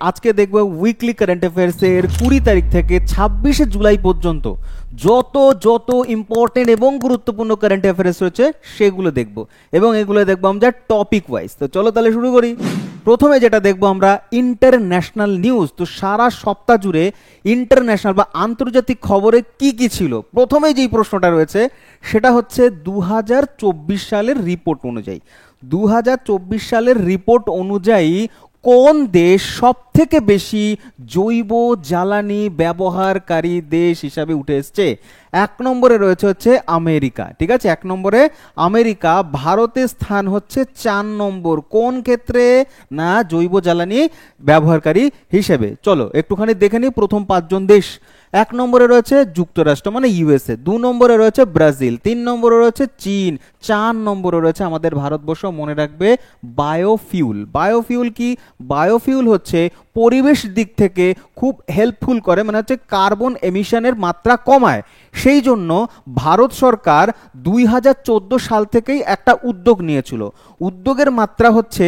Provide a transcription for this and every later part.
আজকে দেখবো weekly current অ্যাফেয়ার্সের 20 তারিখ থেকে 26শে জুলাই পর্যন্ত যত যত ইম্পর্টেন্ট এবং গুরুত্বপূর্ণ কারেন্ট অ্যাফেয়ার্স রয়েছে সেগুলো দেখবো এবং এগুলো দেখবো আমরা টপিক ওয়াইজ। তো চলো তাহলে শুরু করি। প্রথমে যেটা দেখবো আমরা ইন্টারন্যাশনাল নিউজ। তো সারা সপ্তাহ জুড়ে ইন্টারন্যাশনাল বা আন্তর্জাতিক খবরে কি কি ছিল। প্রথমে যেই প্রশ্নটা রয়েছে সেটা হচ্ছে 2024 সালের রিপোর্ট অনুযায়ী 2024 সালের রিপোর্ট অনুযায়ী কোন দেশ সব থেকে বেশি জৈব জ্বালানি ব্যবহারকারী দেশ হিসাবে উঠে এসছে? এক নম্বরে রয়েছে হচ্ছে আমেরিকা। ঠিক আছে, এক নম্বরে আমেরিকা। ভারতের স্থান হচ্ছে 4 নম্বর। কোন ক্ষেত্রে? না, জৈব জ্বালানি ব্যবহারকারী হিসেবে। চলো একটুখানি দেখে নিই প্রথম 5 জন দেশ। এক নম্বরে রয়েছে যুক্তরাষ্ট্র মানে ইউএসএ, 2 নম্বরে রয়েছে ব্রাজিল, 3 নম্বরে রয়েছে চীন, 4 নম্বরে রয়েছে আমাদের ভারতবর্ষ। মনে রাখবে বায়োফিউল। বায়োফিউল কি? বায়োফিউল হচ্ছে পরিবেশ দিক থেকে খুব হেল্পফুল করে, মানে হচ্ছে কার্বন এমিশনের মাত্রা কমায়। সেই জন্য ভারত সরকার 2014 সাল থেকেই একটা উদ্যোগ নিয়েছিল। উদ্যোগের মাত্রা হচ্ছে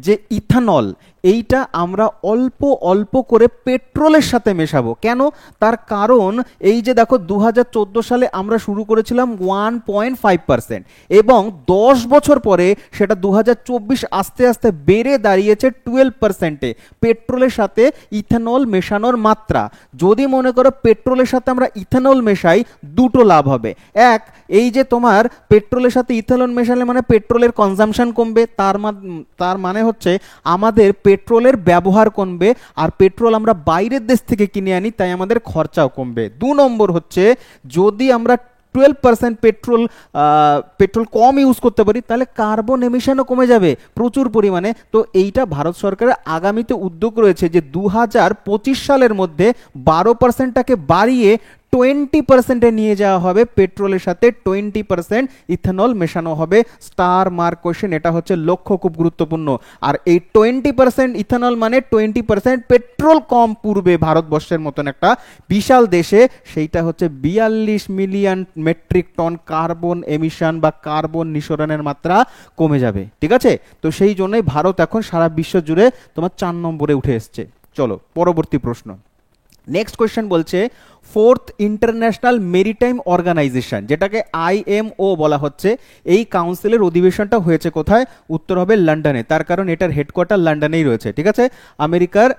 যে ইথানল, এইটা আমরা অল্প অল্প করে পেট্রোলের সাথে মেশাবো। কেন? তার কারণ এই যে দেখো 2014 সালে আমরা শুরু করেছিলাম 1.5% এবং 10 বছর পরে সেটা 2024 আস্তে আস্তে বেড়ে দাঁড়িয়েছে 12%-এ পেট্রোলের সাথে ইথানল মেশানোর মাত্রা। যদি মনে করো পেট্রোলের সাথে আমরা ইথানল মেশাই, দুটো লাভ হবে। এক, এই যে তোমার পেট্রোলের সাথে ইথানল মেশালে মানে পেট্রোলের কনজাম্পশন কমবে, তার মানে হচ্ছে আমাদের পেট্রোলের ব্যবহার কমবে, আর পেট্রোল আমরা বাইরের দেশ থেকে কিনে আনি তাই আমাদের খরচাও কমবে। 2 নম্বর হচ্ছে যদি আমরা 12% পেট্রোল কম ইউজ করতে পারি তাহলে কার্বন এমিশনও কমে যাবে প্রচুর পরিমাণে। তো এইটা ভারত সরকারের আগামীতে উদ্যোগ রয়েছে যে 2025 সালের মধ্যে 12%টাকে বাড়িয়ে 20%-এ নিয়ে যাওয়া হবে। পেট্রোলের সাথে 20% ইথানল মেশানো হবে। স্টার মার্ক কোশ্চেন, এটা হচ্ছে লক্ষ্য, খুব গুরুত্বপূর্ণ। আর এই 20% ইথানল মানে 20% পেট্রোল কম পুড়বে ভারতবর্ষের মতন একটা বিশাল দেশে। সেইটা হচ্ছে 42 million metric ton carbon emission বা কার্বন নিঃসরণের মাত্রা কমে যাবে। ঠিক আছে, তো সেই জন্যই ভারত এখন সারা বিশ্ব জুড়ে তোমার 4 নম্বরে উঠে এসছে। চলো পরবর্তী প্রশ্ন। নেক্সট কোয়েশ্চেন বলছে ফোর্থ ইন্টারন্যাশনাল মেরিটাইম অর্গানাইজেশন, যেটাকে IMO বলা হচ্ছে, এই কাউন্সিলের অধিবেশনটা হয়েছে কোথায়? উত্তর হবে লন্ডনে। তার কারণ এটার হেডকোয়ার্টার লন্ডনেই রয়েছে। ঠিক আছে, আমেরিকার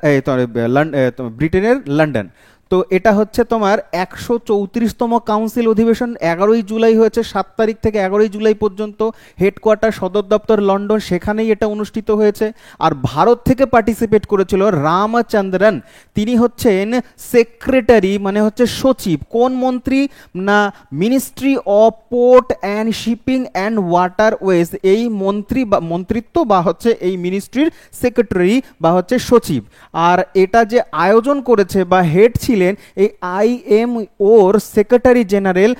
ব্রিটেনের লন্ডন। তো এটা হচ্ছে তোমার 134তম কাউন্সিল অধিবেশন। 11ই জুলাই হয়েছে, 7 তারিখ থেকে 11ই জুলাই পর্যন্ত। হেডকোয়ার্টার সদর দপ্তর লন্ডন, সেখানেই এটা অনুষ্ঠিত হয়েছে। আর ভারত থেকে পার্টিসিপেট করেছিল রামচন্দ্রন, তিনি হচ্ছেন সেক্রেটারি মানে হচ্ছে সচিব। কোন মন্ত্রী? না, ministry of port and shipping and waterways, এই মন্ত্রী বা মন্ত্রিত্ব বা হচ্ছে এই মিনিস্ট্রির সেক্রেটারি বা হচ্ছে সচিব। আর এটা যে আয়োজন করেছে বা হেড ছিলেন এই IMOর সেক্রেটারি জেনারেল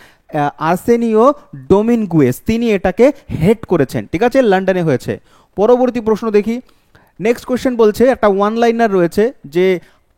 আর্সেনিও ডোমিনগুয়েস, তিনি এটাকে হেড করেছেন। ঠিক আছে, লন্ডনে হয়েছে। পরবর্তী প্রশ্ন দেখি। নেক্সট কোয়েশ্চেন বলছে, একটা ওয়ান লাইনার রয়েছে যে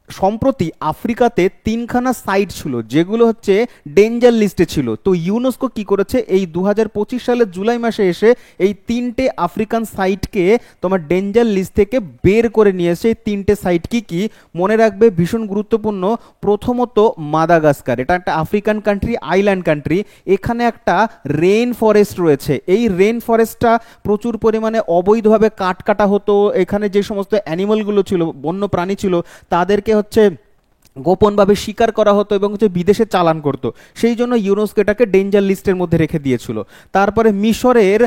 সম্প্রতি আফ্রিকাতে 3খানা সাইট ছিল যেগুলো হচ্ছে ডেঞ্জার লিস্টে ছিল। তো ইউনেস্কো কি করেছে, এই 2025 সালের জুলাই মাসে এসে এই 3টে আফ্রিকান সাইটকে তোমার ডেঞ্জার লিস্ট থেকে বের করে নিয়ে এসে। এই 3টে সাইট কি কি মনে রাখবে, ভীষণ গুরুত্বপূর্ণ। প্রথমত মাদাগাস্কার, এটা একটা আফ্রিকান কান্ট্রি, আইল্যান্ড কান্ট্রি। এখানে একটা রেইন ফরেস্ট রয়েছে। এই রেইন ফরেস্টটা প্রচুর পরিমাণে অবৈধভাবে কাটা হতো। এখানে যে সমস্ত অ্যানিমালগুলো ছিল, বন্য প্রাণী ছিল, তাদেরকে হচ্ছে গোপনভাবে শিকার করা হতো এবং হচ্ছে বিদেশে চালান করতো। সেই জন্য ইউনেস্কো এটাকে ডেঞ্জার লিস্টের মধ্যে রেখে দিয়েছিল। তারপরে মিশরের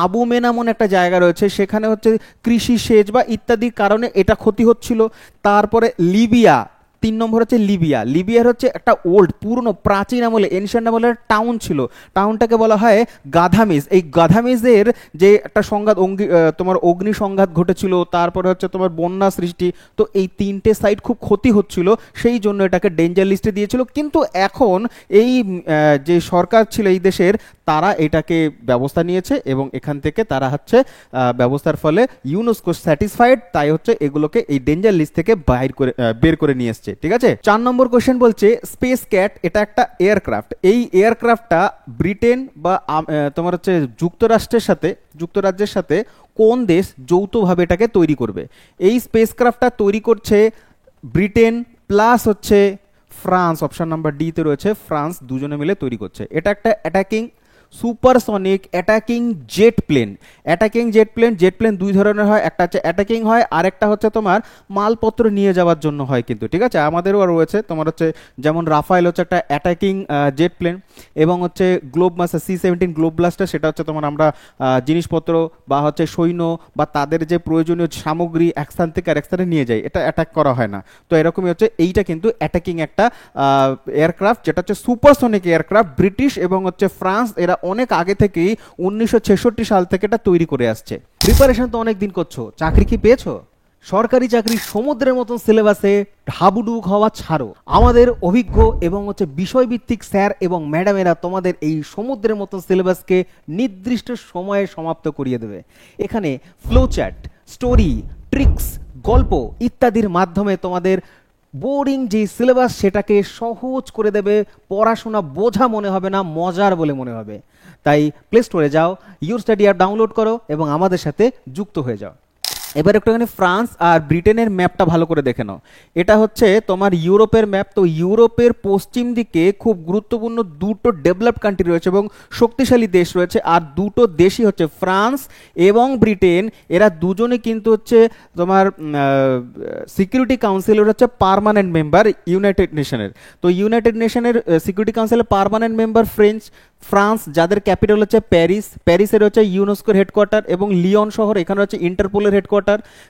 আবু মেনামন একটা জায়গা রয়েছে, সেখানে হচ্ছে কৃষি সেচ বা ইত্যাদির কারণে এটা ক্ষতি হচ্ছিল। তারপরে লিবিয়া, 3 নম্বর হচ্ছে লিবিয়া। লিবিয়ার হচ্ছে একটা ওল্ড পুরনো প্রাচীন আমলে এনশিয়েন্ট আমলের টাউন ছিল। টাউনটাকে বলা হয় গাধামিজ। এই গাধামিজের যে একটা সংঘাত তোমার অগ্নি সংঘাত ঘটেছিল, তারপরে হচ্ছে তোমার বন্যা সৃষ্টি। তো এই 3টে সাইট খুব ক্ষতি হচ্ছিল, সেই জন্য এটাকে ডেঞ্জার লিস্টে দিয়েছিল। কিন্তু এখন এই যে সরকার ছিল এই দেশের, তারা এটাকে ব্যবস্থা নিয়েছে এবং এখান থেকে তারা হচ্ছে ব্যবস্থার ফলে ইউনেস্কো স্যাটিসফাইড, তাই হচ্ছে এগুলোকে এই ডেঞ্জার লিস্ট থেকে বের করে নিয়ে এসছে। এসছে, ঠিক আছে। 4 নম্বর কোশ্চেন বলছে স্পেস ক্যাট এটা একটা এয়ারক্রাফট, এই এয়ারক্রাফটটা ব্রিটেন বা তোমার হচ্ছে যুক্তরাজ্যের সাথে কোন দেশ যৌথভাবে এটাকে তৈরি করবে। এই স্পেসক্রাফটটা তৈরি করছে ব্রিটেন প্লাস হচ্ছে ফ্রান্স, অপশন নাম্বার ডি তে রয়েছে ফ্রান্স, দুজনে মিলে তৈরি করছে। এটা একটা attacking supersonic attacking jet plane. Jet plane দুই ধরনের হয়, একটা হচ্ছে অ্যাটাকিং হয় আর একটা হচ্ছে তোমার মালপত্র নিয়ে যাওয়ার জন্য হয় কিন্তু, ঠিক আছে। আমাদেরও রয়েছে তোমার হচ্ছে যেমন রাফায়েল হচ্ছে একটা অ্যাটাকিং জেট প্লেন, এবং হচ্ছে globe master C-17 globe blaster সেটা হচ্ছে তোমার আমরা জিনিসপত্র বা হচ্ছে সৈন্য বা তাদের যে প্রয়োজনীয় সামগ্রী এক স্থান থেকে আরেক স্থানে নিয়ে যায়, এটা অ্যাটাক করা হয় না। তো এরকমই হচ্ছে এইটা কিন্তু অ্যাটাকিং একটা এয়ারক্রাফট, যেটা হচ্ছে সুপারসনিক এয়ারক্রাফট। ব্রিটিশ এবং হচ্ছে ফ্রান্স এরা অনেক আগে থেকেই 1966 সাল থেকে এটা তৈরি করে আসছে। প্রিপারেশন তো অনেক দিন করছো, চাকরি কি পেয়েছো? সরকারি চাকরি সমুদ্রের মতন সিলেবাসে হাবুডুক হওয়া ছাড়ো, আমাদের অভিজ্ঞ এবং হচ্ছে বিষয়ভিত্তিক স্যার এবং ম্যাডামেরা তোমাদের এই সমুদ্রের মতন সিলেবাসকে নির্দিষ্ট সময়ে সমাপ্ত করিয়ে দেবে। এখানে ফ্লোচ্যাট, স্টোরি, ট্রিক্স, গল্প ইত্যাদির মাধ্যমে তোমাদের বোরিং যে সিলেবাস সেটাকে সহজ করে দেবে, পড়াশোনা বোঝা মনে হবে না, মজার বলে মনে হবে। তাই প্লে স্টোরে যাও, ইউর স্টাডি অ্যাপ ডাউনলোড করো এবং আমাদের সাথে যুক্ত হয়ে যাও। এবার একটুখানি ফ্রান্স আর ব্রিটেনের ম্যাপটা ভালো করে দেখে নাও। এটা হচ্ছে তোমার ইউরোপের ম্যাপ। তো ইউরোপের পশ্চিম দিকে খুব গুরুত্বপূর্ণ দুটো ডেভেলপড কান্ট্রি রয়েছে এবং শক্তিশালী দেশ রয়েছে, আর দুটো দেশই হচ্ছে ফ্রান্স এবং ব্রিটেন। এরা দুজনে কিন্তু হচ্ছে তোমার সিকিউরিটি কাউন্সিলের হচ্ছে পার্মানেন্ট মেম্বার ইউনাইটেড নেশনের। তো ইউনাইটেড নেশনের সিকিউরিটি কাউন্সিলের পার্মানেন্ট মেম্বার ফ্রান্স, যাদের ক্যাপিটাল হচ্ছে প্যারিসের হচ্ছে ইউনেস্কোর হেডকোয়ার্টার, এবং লিওন শহর এখানে হচ্ছে ইন্টারপোলের হেডকোয়ার্টার।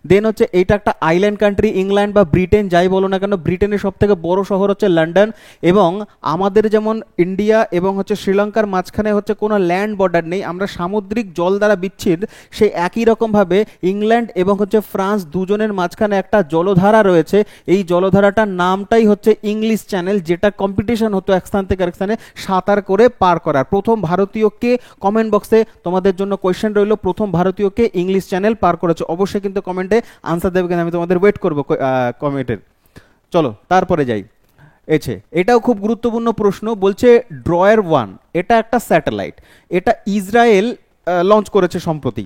দেন হচ্ছে এটা একটা আইল্যান্ড কান্ট্রি, ইংল্যান্ড বা ব্রিটেন যাই বলো না কেন, ব্রিটেনের সব থেকে বড় শহর হচ্ছে লন্ডন। এবং আমাদের যেমন ইন্ডিয়া এবং হচ্ছে শ্রীলঙ্কার মাঝখানে হচ্ছে কোনো ল্যান্ড বর্ডার নেই, আমরা সামুদ্রিক জল দ্বারা বিচ্ছিন্ন, সেই একই রকমভাবে ইংল্যান্ড এবং হচ্ছে ফ্রান্স দুজনের মাঝখানে একটা জলধারা রয়েছে। এই জলধারাটার নামটাই হচ্ছে ইংলিশ চ্যানেল, যেটা কম্পিটিশন হতো এক স্থান থেকে আরেক স্থানে সাঁতার করে পার করার। প্রথম ভারতীয়কে, কমেন্ট বক্সে তোমাদের জন্য কোয়েশ্চেন রইল, প্রথম ভারতীয়কে ইংলিশ চ্যানেল পার করেছে। অবশ্যই কিন্তু কমেন্টে আনসার দেবে, কিন্তু আমি তোমাদের ওয়েট করবো কমেন্টের। চলো তারপরে যাই। এটাও খুব গুরুত্বপূর্ণ প্রশ্ন, বলছে ড্রয়ার-1 এটা একটা স্যাটেলাইট, এটা ইসরায়েল লঞ্চ করেছে সম্প্রতি।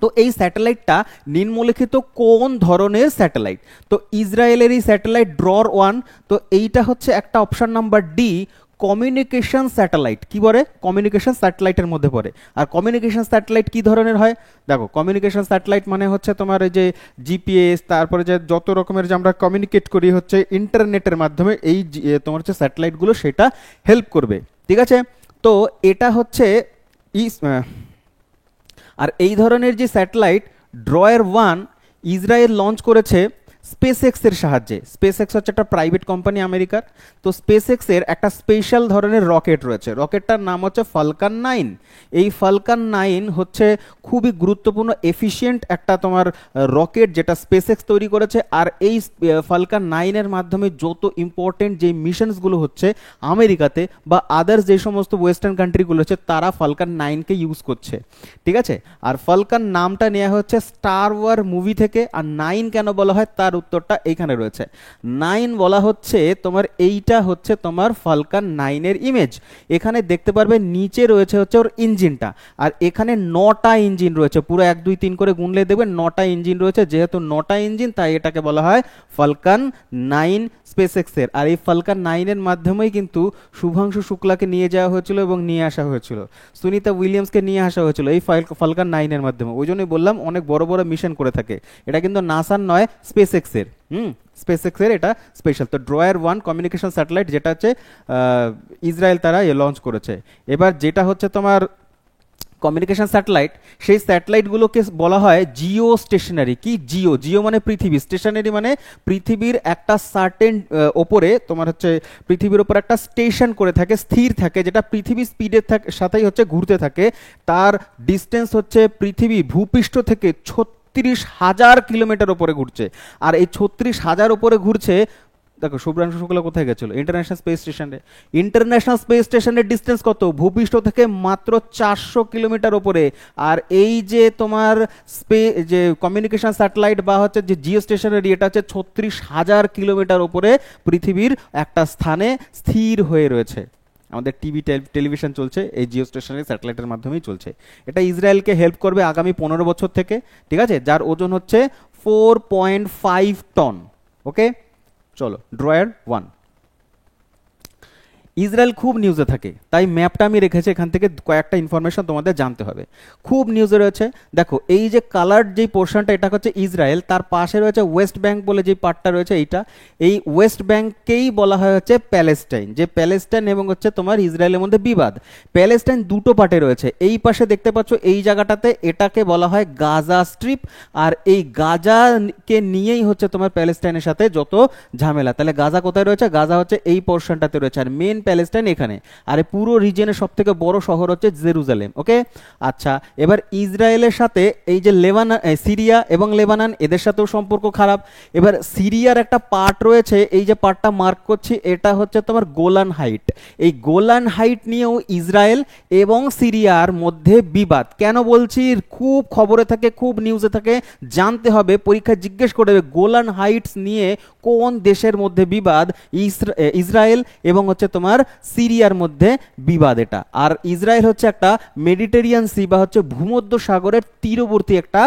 তো এই স্যাটেলাইটটা নিম্নলিখিত কোন ধরনের স্যাটেলাইট? তো ইসরায়েলের এই স্যাটেলাইট ড্রয়ার-1, তো এইটা হচ্ছে একটা option number D, communication satellite. কি বলে? কমিউনিকেশন স্যাটেলাইটের মধ্যে পড়ে। আর কমিউনিকেশন স্যাটেলাইট কি ধরনের হয়? দেখো, কমিউনিকেশন স্যাটেলাইট মানে হচ্ছে তোমার এই যে জিপিএস, তারপরে যে যত রকমের যে আমরা কমিউনিকেট করি হচ্ছে ইন্টারনেটের মাধ্যমে, এই তোমার হচ্ছে স্যাটেলাইটগুলো সেটা হেল্প করবে, ঠিক আছে। তো এটা হচ্ছে আর এই ধরনের যে স্যাটেলাইট ড্রয়ার-1 ইসরায়েল লঞ্চ করেছে স্পেসএক্সের সাহায্যে। স্পেসএক্স হচ্ছে একটা প্রাইভেট কোম্পানি আমেরিকার। তো স্পেসএক্সের একটা স্পেশাল ধরনের রকেট রয়েছে, রকেটটার নাম হচ্ছে ফালকন 9। এই ফালকন 9 হচ্ছে খুবই গুরুত্বপূর্ণ এফিশিয়েন্ট একটা তোমার রকেট, যেটা স্পেসএক্স তৈরি করেছে। আর এই ফালকন 9-এর মাধ্যমে যত ইম্পর্টেন্ট যে মিশনসগুলো হচ্ছে আমেরিকাতে বা আদার্স যে সমস্ত ওয়েস্টার্ন কান্ট্রিগুলো হচ্ছে, তারা ফালকন 9-কে ইউজ করছে, ঠিক আছে। আর ফালকন নামটা নেওয়া হচ্ছে স্টার ওয়ার মুভি থেকে। আর 9 কেন বলা হয় তার উত্তরটা এইখানে রয়েছে। 9 বলা হচ্ছে তোমার, এইটা হচ্ছে তোমার ফালকন 9-এর ইমেজ। এখানে দেখতে পারবে নিচে রয়েছে হচ্ছে ওর ইঞ্জিনটা, আর এখানে 9টা ইঞ্জিন রয়েছে, পুরো 1 2 3 করে গুনলে দেবে 9টা ইঞ্জিন রয়েছে। যেহেতু 9টা ইঞ্জিন, তাই এটাকে বলা হয় ফালকন 9 স্পেসএক্সের। আর এই ফালকন 9-এর মাধ্যমেই কিন্তু শুভাংশু শুক্লাকে নিয়ে যাওয়া হয়েছিল এবং নিয়ে আসা হয়েছিল, সুনিতা উইলিয়ামসকে নিয়ে আসা হয়েছিল এই ফালকন 9-এর মাধ্যমে। ওই জন্যই বললাম অনেক বড় বড় মিশন করে থাকে। এটা কিন্তু নাসার নয়, স্পেসএক্সের। স্পেসএক্সের এটা স্পেশাল। তো ড্রয়ার-1 কমিউনিকেশন স্যাটেলাইট, যেটা হচ্ছে ইসরায়েল তারা লঞ্চ করেছে। এবার যেটা হচ্ছে তোমার কমিউনিকেশন স্যাটেলাইট, সেই স্যাটেলাইটগুলোকে বলা হয় জিও স্টেশনারি। কি জিও মানে পৃথিবী, স্টেশনারি মানে পৃথিবীর একটা সার্টেন ওপরে তোমার হচ্ছে পৃথিবীর ওপর একটা স্টেশন করে থাকে, স্থির থাকে, যেটা পৃথিবী স্পিডের সাথেই হচ্ছে ঘুরতে থাকে। তার ডিস্টেন্স হচ্ছে পৃথিবী ভূপৃষ্ঠ থেকে 36,000 কিলোমিটার ওপরে ঘুরছে। আর এই 36,000 ওপরে ঘুরছে, দেখো শুভ্রাংশু শুক্লা কোথায় গেছিল, ইন্টারন্যাশনাল স্পেস স্টেশনে। ইন্টারন্যাশনাল স্পেস স্টেশনের ডিস্টেন্স কত, ভূপৃষ্ঠ থেকে মাত্র 400 কিলোমিটার ওপরে। আর এই যে তোমার যে কমিউনিকেশন স্যাটেলাইট বা হচ্ছে যে জিও স্টেশনারি, এটা হচ্ছে 36,000 কিলোমিটার ওপরে পৃথিবীর একটা স্থানে স্থির হয়ে রয়েছে। আমাদের টিভি টেলিভিশন চলছে এই জিও স্টেশনারি স্যাটেলাইটের মাধ্যমেই চলছে। এটা ইসরায়েলকে হেল্প করবে আগামী 15 বছর থেকে, ঠিক আছে, যার ওজন হচ্ছে 4.5 টন। ওকে, চলো ড্রয়ার 1। ইসরায়েল খুব নিউজে থাকে, তাই ম্যাপটা আমি রেখেছি, এখান থেকে কয়েকটা ইনফরমেশন তোমাদের জানতে হবে। খুব নিউজে রয়েছে, দেখো এই যে কালার যেই পোর্শনটা, এটা হচ্ছে ইসরায়েল, তার পাশে রয়েছে ওয়েস্ট ব্যাংক বলে যে পার্টটা রয়েছে, এইটা, এই ওয়েস্ট ব্যাংককেই বলা হয় হচ্ছে প্যালেস্টাইন। যে প্যালেস্টাইন এবং হচ্ছে তোমার ইসরায়েলের মধ্যে বিবাদ। প্যালেস্টাইন দুটো পার্টে রয়েছে, এই পাশে দেখতে পাচ্ছ এই জায়গাটাতে, এটাকে বলা হয় গাজা স্ট্রিপ, আর এই গাজাকে নিয়েই হচ্ছে তোমার প্যালেস্টাইনের সাথে যত ঝামেলা। তাহলে গাজা কোথায় রয়েছে, গাজা হচ্ছে এই পোর্শনটাতে রয়েছে, আর মেন প্যালেস্টাইন এখানে। আর পুরো রিজিয়নের সব থেকে বড় শহর হচ্ছে জেরুজালেম। ওকে, আচ্ছা, এবার ইসরায়েলের সাথে এই যে সিরিয়া এবং লেবানন, এদের সাথেও সম্পর্ক খারাপ। এবার সিরিয়ার একটা পার্ট রয়েছে, এই যে পার্টটা মার্ক করছি, এটা হচ্ছে তোমার গোলান হাইট। এই গোলান হাইট নিয়েও ইসরায়েল এবং সিরিয়ার মধ্যে বিবাদ। কেন বলছি, খুব খবরে থাকে, খুব নিউজে থাকে, জানতে হবে, পরীক্ষায় জিজ্ঞেস করে দেবে গোলান হাইটস নিয়ে কোন দেশের মধ্যে বিবাদ, ইসরায়েল এবং হচ্ছে তোমার সিরিয়ার মধ্যে বিবাদ এটা। আর ইসরায়েল হচ্ছে একটা মেডিটেরিয়ান সি বা হচ্ছে ভূমধ্য সাগরের তীরবর্তী একটা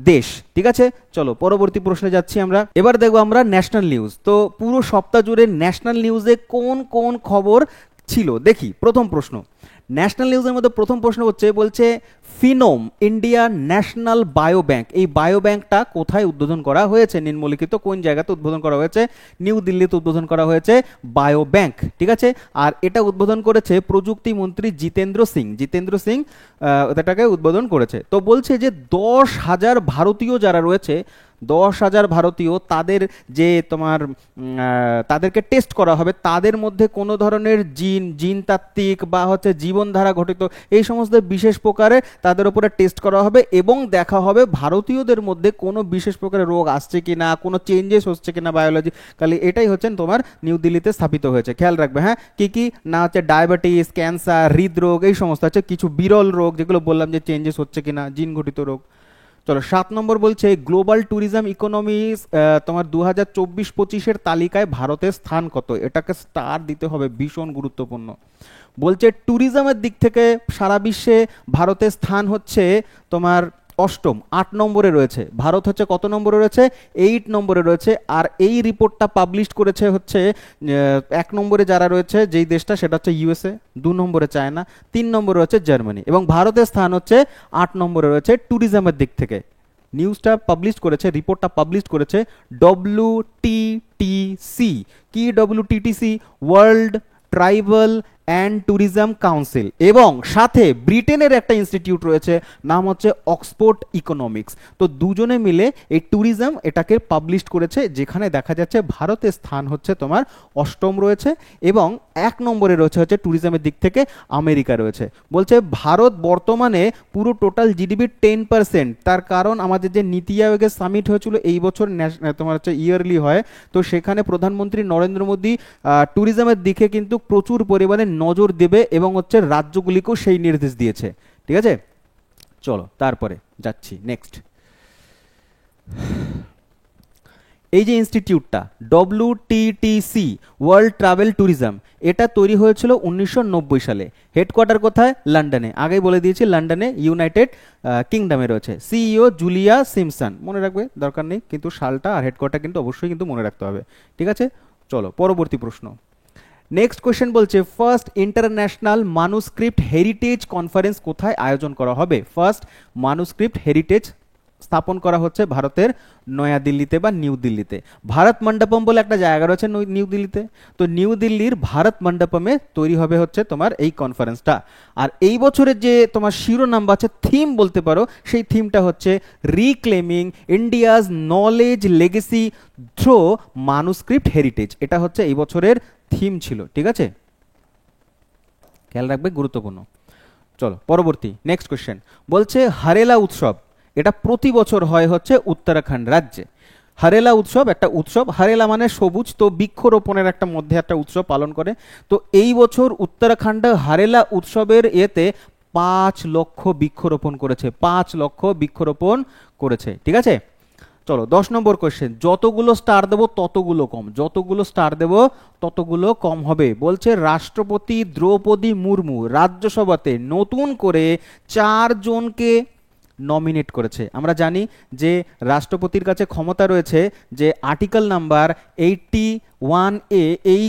দেশ, ঠিক আছে। চলো পরবর্তী প্রশ্নে যাচ্ছি আমরা। এবার দেখবো আমরা ন্যাশনাল নিউজ। তো পুরো সপ্তাহ জুড়ে ন্যাশনাল নিউজে কোন কোন খবর ছিল দেখি। প্রথম প্রশ্ন, ন্যাশনাল নিউজের মধ্যে প্রথম প্রশ্ন বলছে ফিনোম ইন্ডিয়া ন্যাশনাল বায়ো ব্যাংক। এই বায়ো ব্যাংকটা কোথায় উদ্বোধন করা হয়েছে, নিম্নলিখিত কোন জায়গাতে উদ্বোধন করা হয়েছে? নিউ দিল্লিতে উদ্বোধন করা হয়েছে বায়ো ব্যাংক, ঠিক আছে। আর এটা উদ্বোধন করেছে প্রযুক্তি মন্ত্রী জিতেন্দ্র সিং এটাকে উদ্বোধন করেছে। তো বলছে যে 10,000 ভারতীয় যারা রয়েছে, 10,000 ভারতীয়, তাদের যে তোমার তাদেরকে টেস্ট করা হবে, তাদের মধ্যে কোনো ধরনের জিনতাত্ত্বিক বা হচ্ছে জীবনধারা ঘটিত এই সমস্ত বিশেষ প্রকারে তাদের উপরে টেস্ট করা হবে এবং দেখা হবে ভারতীয়দের মধ্যে কোনো বিশেষ প্রকারের রোগ আসছে কিনা, কোনো চেঞ্জেস হচ্ছে কিনা বায়োলজিক্যালি। এটাই হচ্ছে তোমার নিউ দিল্লিতে স্থাপিত হয়েছে। খেয়াল রাখবে, হ্যাঁ, কি কি না হচ্ছে ডায়াবেটিস, ক্যান্সার, হৃদরোগ, এই সমস্ত হচ্ছে কিছু বিরল রোগ যেগুলো বললাম যে চেঞ্জেস হচ্ছে কিনা, জিন ঘটিত রোগ। চলো 7 নম্বর বলছে গ্লোবাল ট্যুরিজম ইকোনমি তোমার 2024-25 তালিকায় ভারতের স্থান কত? এটাকে স্টার দিতে হবে, ভীষণ গুরুত্বপূর্ণ। বলছে ট্যুরিজমের দিক থেকে সারা বিশ্বে ভারতের স্থান হচ্ছে তোমার অষ্টম, 8 নম্বরে রয়েছে। ভারত হচ্ছে কত নম্বরে রয়েছে? 8 নম্বরে রয়েছে। আর এই রিপোর্টটা পাবলিশ করেছে হচ্ছে 1 নম্বরে যারা রয়েছে যেই দেশটা, সেটা হচ্ছে ইউএসএ, 2 নম্বরে চায়না, 3 নম্বরে রয়েছে জার্মানি, এবং ভারতের স্থান হচ্ছে 8 নম্বরে রয়েছে ট্যুরিজমের দিক থেকে। নিউজটা পাবলিশ করেছে, রিপোর্টটা পাবলিশ করেছে WTTC। কি WTTC? World tribal and tourism council, এবং সাথে ব্রিটেনের একটা ইনস্টিটিউট রয়েছে, নাম হচ্ছে অক্সফোর্ড ইকোনমিক্স। তো দুজনে মিলে এই ট্যুরিজম এটাকে পাবলিশ করেছে, যেখানে দেখা যাচ্ছে ভারতের স্থান হচ্ছে তোমার 8ম রয়েছে, এবং 1 নম্বরে রয়েছে হচ্ছে ট্যুরিজমের দিক থেকে আমেরিকা রয়েছে। বলছে ভারত বর্তমানে পুরো টোটাল জিডিপির 10%। তার কারণ আমাদের যে নীতি আয়োগের সামিট হয়েছিল এই বছর, তোমার হচ্ছে ইয়ারলি হয়, তো সেখানে প্রধানমন্ত্রী নরেন্দ্র মোদী ট্যুরিজমের দিকে কিন্তু প্রচুর পরিমাণে নজর দেবে এবং হচ্ছে রাজ্যগুলিকেও সেই নির্দেশ দিয়েছে, ঠিক আছে। চলো তারপরে যাচ্ছি নেক্সট। এই যে ইনস্টিটিউটটা WTTC ওয়ার্ল্ড ট্রাভেল ট্যুরিজম, এটা তৈরি হয়েছিল 1990 সালে। হেডকোয়ার্টার কোথায়? লন্ডনে। আগেই বলে দিয়েছি লন্ডনে, ইউনাইটেড কিংডমে রয়েছে। CEO Julia Simpson. মনে রাখবে, দরকার নেই, কিন্তু সালটা আর হেডকোয়ার্টার কিন্তু অবশ্যই কিন্তু মনে রাখতে হবে, ঠিক আছে। চলো পরবর্তী প্রশ্ন। নেক্সট কোয়েশ্চেন বলছে ফার্স্ট ইন্টারন্যাশনাল মানুস্ক্রিপ্ট হেরিটেজ কনফারেন্স কোথায় আয়োজন করা হবে? ফার্স্ট মানুস্ক্রিপ্ট হেরিটেজ স্থাপন করা হচ্ছে ভারতের নয়াদিল্লিতে বা নিউ দিল্লিতে। ভারত মণ্ডপম বলে একটা জায়গা রয়েছে নিউ দিল্লিতে, তো নিউ দিল্লির ভারত মণ্ডপমে তৈরি হবে হচ্ছে তোমার এই কনফারেন্সটা। আর এই বছরের যে তোমার শিরোনাম বা থিম বলতে পারো, সেই থিমটা হচ্ছে reclaiming India's knowledge legacy through manuscript heritage. এটা হচ্ছে এই বছরের থিম ছিল, ঠিক আছে, খেয়াল রাখবে, গুরুত্বপূর্ণ। চলো পরবর্তী নেক্সট কোশ্চেন। বলছে হারেলা উৎসব, এটা প্রতি বছর হয় হচ্ছে উত্তরাখণ্ড রাজ্যে। হারেলা উৎসব একটা উৎসব, হারেলা মানে সবুজ, তো বৃক্ষরোপণের একটা মধ্যে একটা উৎসব পালন করে। তো এই বছর উত্তরাখণ্ড হারেলা উৎসবের এতে 5 লক্ষ বৃক্ষরোপণ করেছে, 5 লক্ষ বৃক্ষরোপণ করেছে। ঠিক আছে, চলো 10 নম্বর কোশ্চেন। যতগুলো স্টার দেবো ততগুলো কম, যতগুলো স্টার দেবো ততগুলো কম হবে। বলছে রাষ্ট্রপতি দ্রৌপদী মুর্মু রাজ্যসভাতে নতুন করে 4 জনকে নমিনেট করেছে। আমরা জানি যে রাষ্ট্রপতির কাছে ক্ষমতা রয়েছে যে আর্টিকেল নাম্বার 81A, এই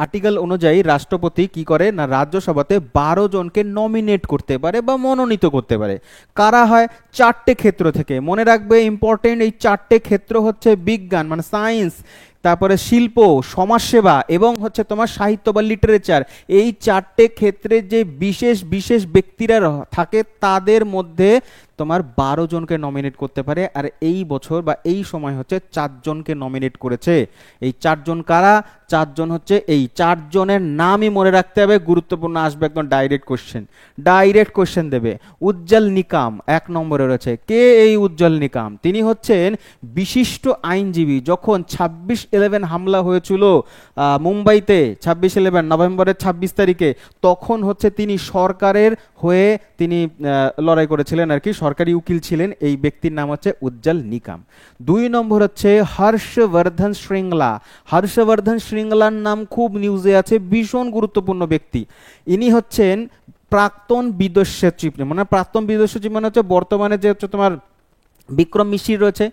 আর্টিকেল অনুযায়ী রাষ্ট্রপতি কি করে না, রাজ্যসভাতে 12 জনকে নমিনেট করতে পারে বা মনোনীত করতে পারে। কারা হয়? 4টে ক্ষেত্র থেকে। মনে রাখবে ইম্পর্টেন্ট, এই 4টে ক্ষেত্র হচ্ছে বিজ্ঞান মানে সায়েন্স, তারপরে শিল্প, সমাজসেবা এবং হচ্ছে তোমার সাহিত্য বা লিটারেচার। এই 4টে ক্ষেত্রে যে বিশেষ বিশেষ ব্যক্তিরা থাকে তাদের মধ্যে তোমার 12 জনকে নমিনেট করতে পারে। আর এই বছর বা এই সময় হচ্ছে 4 জনকে নমিনেট করেছে। এই 4 জন কারা? 4 জন হচ্ছে, এই 4 জনের নামই মনে রাখতে হবে, গুরুত্বপূর্ণ আসবে একদম ডাইরেক্ট কোশ্চেন, ডাইরেক্ট কোশ্চেন দেবে। উজ্জ্বল নিকাম 1 নম্বরে রয়েছে। কে এই উজ্জ্বল নিকাম? তিনি হচ্ছেন বিশিষ্ট আইনজীবী। যখন 26/11 হামলা হয়েছিল মুম্বাইতে, 26/11 নভেম্বরের 26 তারিখে, তখন হচ্ছে তিনি সরকারের হয়ে তিনি লড়াই করেছিলেন আর কি, সরকারি উকিল ছিলেন। এই ব্যক্তির নাম হচ্ছে উজ্জ্বল নিকাম। 2 নম্বর হচ্ছে হর্ষবর্ধন শ্রৃঙ্গলা। হর্ষবর্ধন শ্রৃঙ্গলার নাম খুব নিউজে আছে, ভীষণ গুরুত্বপূর্ণ ব্যক্তি। ইনি হচ্ছেন প্রাক্তন বিদেশ সচিব, মানে প্রাক্তন বিদেশ সচিব মানে হচ্ছে বর্তমানে যে হচ্ছে তোমার বিক্রম মিশ্রি রয়েছে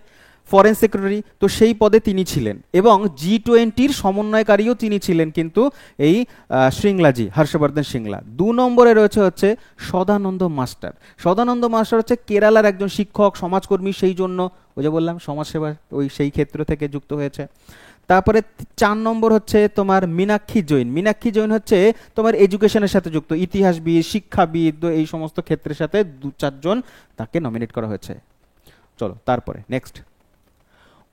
ফরেন সেক্রেটারি, তো সেই পদে তিনি ছিলেন এবং G20-র সমন্বয়কারীও তিনি ছিলেন কিন্তু এই শ্রৃঙ্গলাজি, হর্ষবর্ধন শ্রৃঙ্গলা। 2 নম্বরে রয়েছে হচ্ছে সদানন্দ মাস্টার। সদানন্দ মাস্টার হচ্ছে কেরালার একজন শিক্ষক, সমাজকর্মী, সেই জন্য ওই যে বললাম সমাজসেবা ওই সেই ক্ষেত্র থেকে যুক্ত হয়েছে। তারপরে 4 নম্বর হচ্ছে তোমার মীনাক্ষী জৈন। মীনাক্ষী জৈন হচ্ছে তোমার এডুকেশনের সাথে যুক্ত, ইতিহাসবিদ, শিক্ষাবিদ, এই সমস্ত ক্ষেত্রের সাথে 2-4 জন তাকে নমিনেট করা হয়েছে। চলো তারপরে নেক্সট,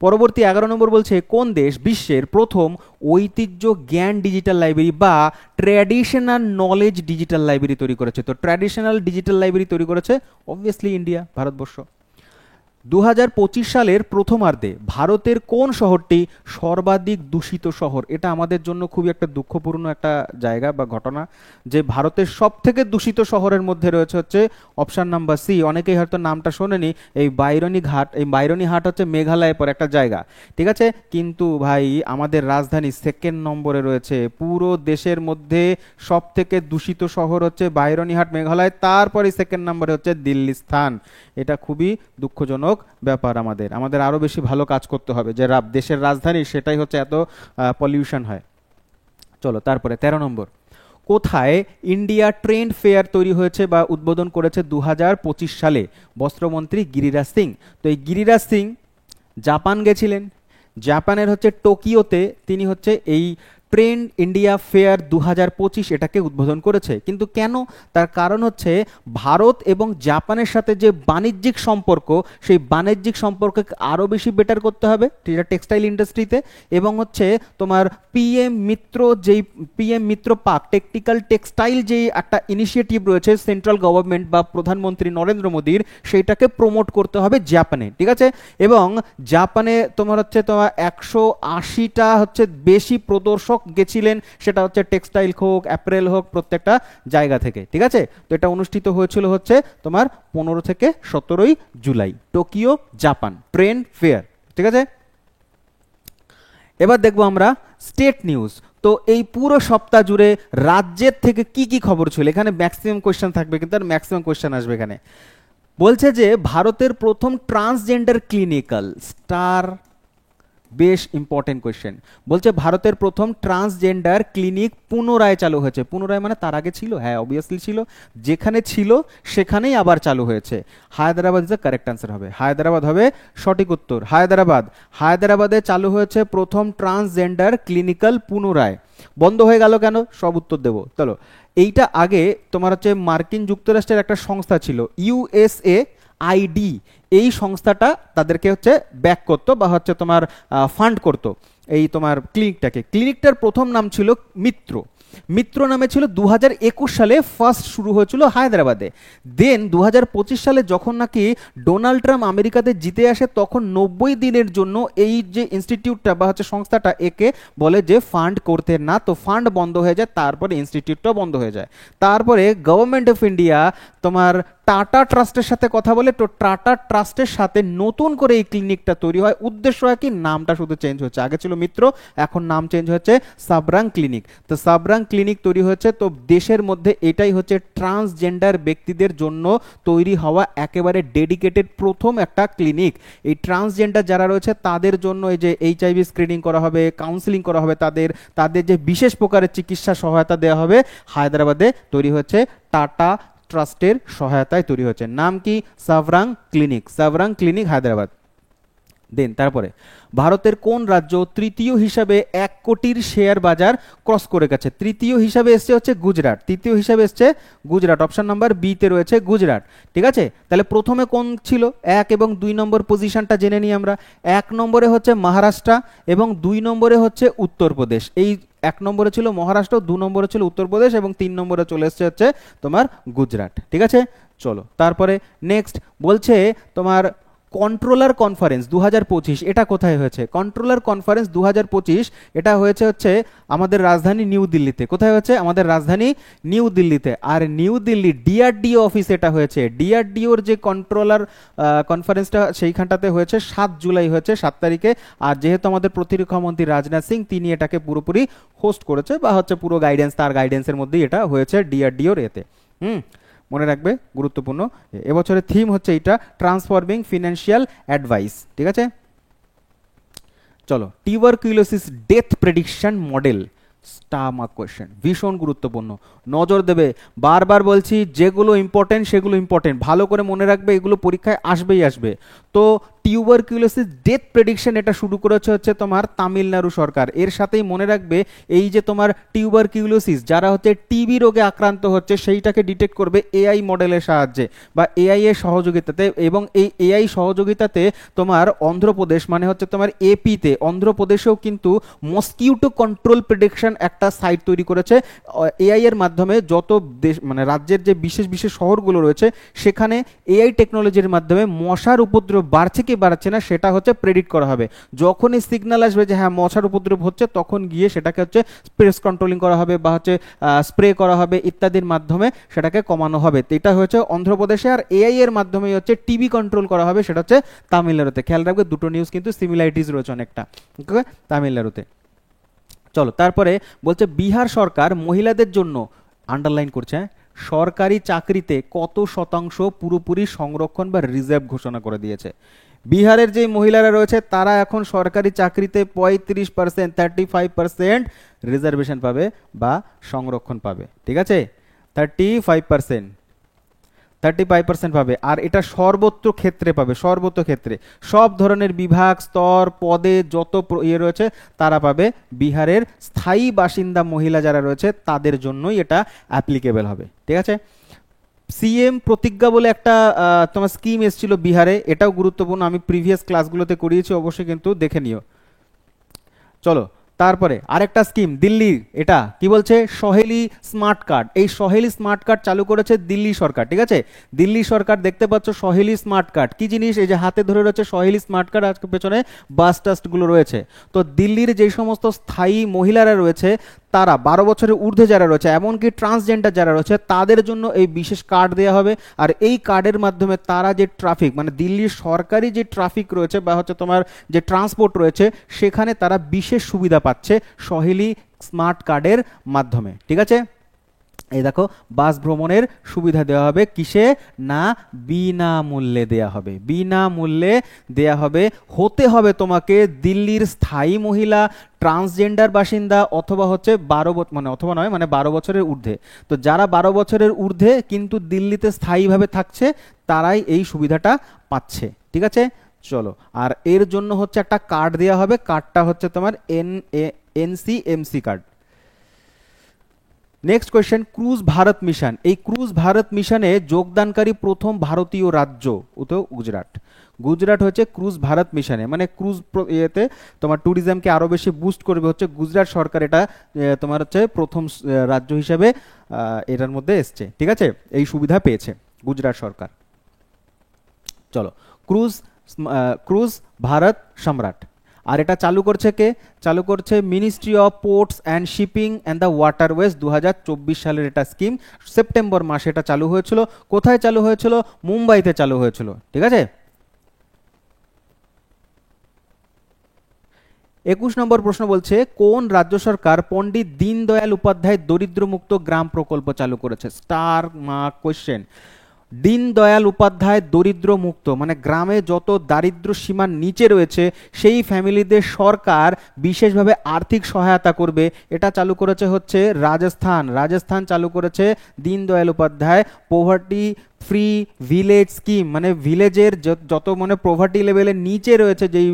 পরবর্তী 11 নম্বর বলছে কোন দেশ বিশ্বের প্রথম ঐতিহ্য জ্ঞান ডিজিটাল লাইব্রেরি বা ট্র্যাডিশনাল নলেজ ডিজিটাল লাইব্রেরি তৈরি করেছে? তো ট্র্যাডিশনাল ডিজিটাল লাইব্রেরি তৈরি করেছে অবভিয়াসলি ইন্ডিয়া, ভারতবর্ষ। 2025 সালের প্রথমার্ধে ভারতের কোন শহরটি সর্বাধিক দূষিত শহর? এটা আমাদের জন্য খুবই একটা দুঃখপূর্ণ একটা জায়গা বা ঘটনা, যে ভারতের সব থেকে দূষিত শহরের মধ্যে রয়েছে হচ্ছে অপশন নাম্বার সি। অনেকেই হয়তো নামটা শোনেনি, এই বাইরনি ঘাট। এই বাইরনি হাট হচ্ছে মেঘালয়ের পর একটা জায়গা, ঠিক আছে? কিন্তু ভাই আমাদের রাজধানী 2nd নম্বরে রয়েছে। পুরো দেশের মধ্যে সব থেকে দূষিত শহর হচ্ছে বাইরনি হাট মেঘালয়, তারপরে 2nd নম্বরে হচ্ছে দিল্লি স্থান। এটা খুবই দুঃখজনক ব্যাপার। আমাদের আরো বেশি ভালো কাজ করতে হবে, যে দেশের রাজধানী সেটাই হচ্ছে এত পলিউশন হয়। চলো তারপরে 13 নম্বর, কোথায় ইন্ডিয়া ট্রেন্ড ফেয়ার তৈরি হয়েছে বা উদ্বোধন করেছে 2025 সালে? বস্ত্রমন্ত্রী গিরিরাজ সিং। তো এই গিরিরাজ সিং জাপান গেছিলেন, জাপানের হচ্ছে টোকিওতে তিনি হচ্ছে এই ট্রেন্ড ইন্ডিয়া ফেয়ার 2025 এটাকে উদ্বোধন করেছে। কিন্তু কেন? তার কারণ হচ্ছে ভারত এবং জাপানের সাথে যে বাণিজ্যিক সম্পর্ক, সেই বাণিজ্যিক সম্পর্ককে আরও বেশি বেটার করতে হবে টেক্সটাইল ইন্ডাস্ট্রিতে। এবং হচ্ছে তোমার পিএম মিত্র পার্ক টেকনিক্যাল টেক্সটাইল যেই একটা ইনিশিয়েটিভ রয়েছে সেন্ট্রাল গভর্নমেন্ট বা প্রধানমন্ত্রী নরেন্দ্র মোদীর, সেইটাকে প্রমোট করতে হবে জাপানে, ঠিক আছে? এবং জাপানে তোমার হচ্ছে তোমার 180টা হচ্ছে বেশি প্রদর্শক গেছিলেন, সেটা হচ্ছে টেক্সটাইল হোক, অ্যাপারেল হোক, প্রত্যেকটা জায়গা থেকে, ঠিক আছে? তো এটা অনুষ্ঠিত হয়েছিল হচ্ছে তোমার 15 থেকে 17 July, Tokyo Japan trend fair, ঠিক আছে? এবার দেখবো আমরা স্টেট নিউজ। তো এই পুরো সপ্তাহ জুড়ে রাজ্যের থেকে কি কি খবর ছিল, এখানে ম্যাক্সিমাম কোয়েশ্চেন থাকবে কিন্তু আর ম্যাক্সিমাম কোয়েশ্চেন আসবে এখানে। বলছে যে ভারতের প্রথম ট্রান্সজেন্ডার ক্লিনিক্যাল স্টার, বেশ ইম্পর্টেন্ট কোয়েশ্চেন। বলছে ভারতের প্রথম ট্রান্সজেন্ডার ক্লিনিক পুনরায় চালু হয়েছে। পুনরায় মানে তার আগে ছিল? হ্যাঁ অবভিয়াসলি ছিল, যেখানে ছিল সেখানেই আবার চালু হয়েছে। Hyderabad is the correct answer হবে, হায়দ্রাবাদ হবে সঠিক উত্তর। হায়দ্রাবাদে চালু হয়েছে প্রথম ট্রান্সজেন্ডার ক্লিনিক্যাল পুনরায়। বন্ধ হয়ে গেল কেন? সব উত্তর দেবো। চলো, এইটা আগে তোমার হচ্ছে মার্কিন যুক্তরাষ্ট্রের একটা সংস্থা ছিল USAID, এই সংস্থাটা তাদেরকে হচ্ছে ব্যাক করতো বা হচ্ছে তোমার ফান্ড করতো এই তোমার ক্লিনিকটাকে। ক্লিনিকটার প্রথম নাম ছিল মিত্র। মিত্র নামে ছিল 2021 সালে ফার্স্ট শুরু হয়েছিল হায়দ্রাবাদে। দেন 2025 সালে যখন নাকি ডোনাল্ড ট্রাম্প আমেরিকাতে জিতে আসে তখন 90 দিনের জন্য এই যে ইনস্টিটিউটটা বা হচ্ছে সংস্থাটা একে বলে যে ফান্ড করতে না, তো ফান্ড বন্ধ হয়ে যায়, তারপরে ইনস্টিটিউটটাও বন্ধ হয়ে যায়। তারপরে গভর্নমেন্ট অফ ইন্ডিয়া তোমার টাটা ট্রাস্টের সাথে কথা বলে, তো টাটা ট্রাস্টের সাথে নতুন করে এই ক্লিনিকটা তৈরি হয়। উদ্দেশ্য হয় কি, নামটা শুধু চেঞ্জ হচ্ছে, আগে ছিল মিত্র, এখন নাম চেঞ্জ হচ্ছে সাবরাং ক্লিনিক। তো সাবরাং ক্লিনিক তৈরি হচ্ছে, তো দেশের মধ্যে এটাই হচ্ছে ট্রান্সজেন্ডার ব্যক্তিদের জন্য তৈরি হওয়া একেবারে ডেডিকেটেড প্রথম একটা ক্লিনিক। এই ট্রান্সজেন্ডার যারা রয়েছে তাদের জন্য এই যে এইচআইভি স্ক্রিনিং করা হবে, কাউন্সিলিং করা হবে, তাদের যে বিশেষ প্রকারের চিকিৎসা সহায়তা দেওয়া হবে, হায়দ্রাবাদে তৈরি হচ্ছে টাটা ট্রাস্টের সহায়তায় তৈরি হচ্ছে। নাম কি? Sabrang clinic, Sabrang clinic Hyderabad. Then তারপরে ভারতের কোন রাজ্য তৃতীয় হিসাবে 1 কোটির শেয়ার বাজার ক্রস করে গেছে? তৃতীয় হিসাবে এসছে হচ্ছে গুজরাট, তৃতীয় হিসাবে এসছে গুজরাট, অপশন নাম্বার বি তে রয়েছে গুজরাট। ঠিক আছে, তাহলে প্রথমে কোন ছিল? 1 এবং 2 নম্বর পজিশনটা জেনে নিই আমরা। 1 নম্বরে হচ্ছে মহারাষ্ট্র এবং 2 নম্বরে হচ্ছে উত্তরপ্রদেশ। এই 1 নম্বরে ছিল মহারাষ্ট্র, 2 নম্বরে ছিল উত্তরপ্রদেশ এবং 3 নম্বরে চলে এসছে হচ্ছে তোমার গুজরাট। ঠিক আছে, চলো তারপরে নেক্সট বলছে তোমার কন্ট্রোলার কনফারেন্স 2025 এটা কোথায় হয়েছে? কন্ট্রোলার কনফারেন্স 2025 এটা হয়েছে হচ্ছে আমাদের রাজধানী নিউ দিল্লিতে। কোথায় হয়েছে? আমাদের রাজধানী নিউ দিল্লিতে। আর নিউ দিল্লি ডিআরডিও অফিস এটা হয়েছে। ডিআরডিওর যে কন্ট্রোলার কনফারেন্সটা সেইখানটাতে হয়েছে 7 জুলাই হয়েছে, 7 তারিখে। আর যেহেতু আমাদের প্রতিরক্ষা মন্ত্রী রাজনাথ সিং তিনি এটাকে পুরোপুরি হোস্ট করেছে বা হচ্ছে পুরো গাইডেন্স তার গাইডেন্সের মধ্যেই এটা হয়েছে ডিআরডিওর এতে। মনে রাখবে, গুরুত্বপূর্ণ। এবছরের থিম হচ্ছে এটা ট্রান্সফর্মিং ফিনান্সিয়াল অ্যাডভাইস। ঠিক আছে, চলো tuberculosis death prediction model, star mark question, ভীষণ গুরুত্বপূর্ণ, নজর দেবে। বারবার বলছি যেগুলো ইম্পর্টেন্ট সেগুলো ইম্পর্টেন্ট, ভালো করে মনে রাখবে, এগুলো পরীক্ষায় আসবেই আসবে। তো টিউবারকুলোসিস ডেথ প্রেডিকশন এটা শুরু করেছে হচ্ছে তোমার তামিলনাড়ু সরকার। এর সাথেই মনে রাখবে এই যে তোমার টিউবারকুলোসিস যারা হচ্ছে টিবি রোগে আক্রান্ত হচ্ছে সেইটাকে ডিটেক্ট করবে এআই মডেলের সাহায্যে বা এআই এর সহযোগিতাতে। এবং এই এআই সহযোগিতাতে তোমার অন্ধ্রপ্রদেশ মানে হচ্ছে তোমার এপিতে, অন্ধ্রপ্রদেশেও কিন্তু মসকিউটো কন্ট্রোল প্রেডিকশন একটা সাইট তৈরি করেছে এআই এর মাধ্যমে। যত দেশ মানে রাজ্যের যে বিশেষ বিশেষ শহরগুলো রয়েছে সেখানে এআই টেকনোলজির মাধ্যমে মশার উপদ্রব বাড়ছে কি বাড়ছে না সেটা হচ্ছে প্রেডিক্ট করা হবে। যখনই সিগন্যাল আসবে যে হ্যাঁ মশার উপদ্রব হচ্ছে, তখন গিয়ে সেটাকে হচ্ছে পেস্ট কন্ট্রোলিং করা হবে বা হচ্ছে স্প্রে করা হবে ইত্যাদির মাধ্যমে সেটাকে কমানো হবে। তো এটা হচ্ছে অন্ধ্রপ্রদেশে। আর এআই এর মাধ্যমে হচ্ছে টিবি কন্ট্রোল করা হবে, সেটা হচ্ছে তামিলনাড়ুতে। খেয়াল রাখবে, দুটো নিউজ কিন্তু সিমিলারিটিস রয়েছে অনেকটা, তামিলনাড়ুতে। চলো তারপরে বলছে বিহার সরকার মহিলাদের জন্য, আন্ডারলাইন করছে, সরকারি চাকরিতে কত শতাংশ পুরোপুরি সংরক্ষণ বা রিজার্ভ ঘোষণা করে দিয়েছে। বিহারের যে মহিলারা রয়েছে তারা এখন সরকারি চাকরিতে 35%, 35% রিজার্ভেশন পাবে বা সংরক্ষণ পাবে। ঠিক আছে, 35% পাবে। আর এটা সর্বত্র ক্ষেত্রে পাবে, সর্বত্র ক্ষেত্রে সব ধরনের বিভাগ স্তর পদে যত ইয়ে রয়েছে তারা পাবে। বিহারের স্থায়ী বাসিন্দা মহিলা যারা রয়েছে তাদের জন্যই এটা অ্যাপ্লিকেবল হবে। ঠিক আছে, সিএম প্রতিজ্ঞা বলে একটা তোমার স্কিম এসেছিল বিহারে, এটাও গুরুত্বপূর্ণ, আমি প্রিভিয়াস ক্লাসগুলোতে করিয়েছি, অবশ্যই কিন্তু দেখে নিও। চলো তারপরে আরেকটা স্কিম দিল্লির, এটা কি বলছে? সহেলি স্মার্ট কার্ড। এই সহেলি স্মার্ট কার্ড চালু করেছে দিল্লি সরকার। ঠিক আছে, দিল্লি সরকার দেখতে পাচ্ছ সহেলি স্মার্ট কার্ড কি জিনিস? এই যে হাতে ধরে রয়েছে সহেলি স্মার্ট কার্ড, আজকে পেছনে বাস টাস্টগুলো রয়েছে। তো দিল্লির যে সমস্ত স্থায়ী মহিলারা রয়েছে তারা 12 বছরের ঊর্ধ্বে যারা রয়েছে এমনকি ট্রান্সজেন্ডার যারা রয়েছে তাদের জন্য এই বিশেষ কার্ড দেওয়া হবে। আর এই কার্ডের মাধ্যমে তারা যে ট্রাফিক মানে দিল্লির সরকারি যে ট্রাফিক রয়েছে বা হচ্ছে তোমার যে ট্রান্সপোর্ট রয়েছে সেখানে তারা বিশেষ সুবিধা পাচ্ছে সহেলি স্মার্ট কার্ডের মাধ্যমে। ঠিক আছে, এই দেখো বাস ভ্রমণের সুবিধা দেওয়া হবে কিসে? না, বিনামূল্যে দেয়া হবে, বিনামূল্যে দেয়া হবে। হতে হবে তোমাকে দিল্লির স্থায়ী মহিলা, ট্রান্সজেন্ডার বাসিন্দা অথবা হচ্ছে 12 বছরের ঊর্ধ্বে। তো যারা 12 বছরের ঊর্ধ্বে কিন্তু দিল্লিতে স্থায়ীভাবে থাকছে তারাই এই সুবিধাটা পাচ্ছে। ঠিক আছে, চলো। আর এর জন্য হচ্ছে একটা কার্ড দেওয়া হবে, কার্ডটা হচ্ছে তোমার NCMC card. Next question, cruise Bharat mission. এই ক্রুজ ভারত মিশনে যোগদানকারী প্রথম ভারতীয় রাজ্য তো গুজরাট। গুজরাট হচ্ছে ক্রুজ ভারত মিশনে, মানে ক্রুজ ইয়েতে তোমার ট্যুরিজমকে আরো বেশি বুস্ট করবে হচ্ছে গুজরাট সরকার, এটা তোমার হচ্ছে প্রথম রাজ্য হিসেবে এটার মধ্যে এসছে, ঠিক আছে, এই সুবিধা পেয়েছে গুজরাট সরকার। চলো, ক্রুজ ক্রুজ ভারত সম্রাট। আর এটা চালু করছে কে? চালু করছে ministry of ports and shipping and the waterways. 2024 সালের এটা স্কিম, সেপ্টেম্বর মাসে এটা চালু হয়েছিল। কোথায় চালু হয়েছিল? মুম্বাইতে চালু হয়েছিল, ঠিক আছে। 21 নম্বর প্রশ্ন বলছে, কোন রাজ্য সরকার পণ্ডিত দীনদয়াল উপাধ্যায় দরিদ্রমুক্ত গ্রাম প্রকল্প চালু করেছে? Star mark question. Deendayal Upadhyay দরিদ্র মুক্ত মানে গ্রামে যত দারিদ্র সীমার নিচে রয়েছে সেই ফ্যামিলিদের সরকার বিশেষভাবে আর্থিক সহায়তা করবে, এটা চালু করেছে হচ্ছে রাজস্থান। রাজস্থান চালু করেছে Deendayal Upadhyay poverty free village scheme, মানে ভিলেজের যত মানে পোভার্টি লেভেলের নিচে রয়েছে যেই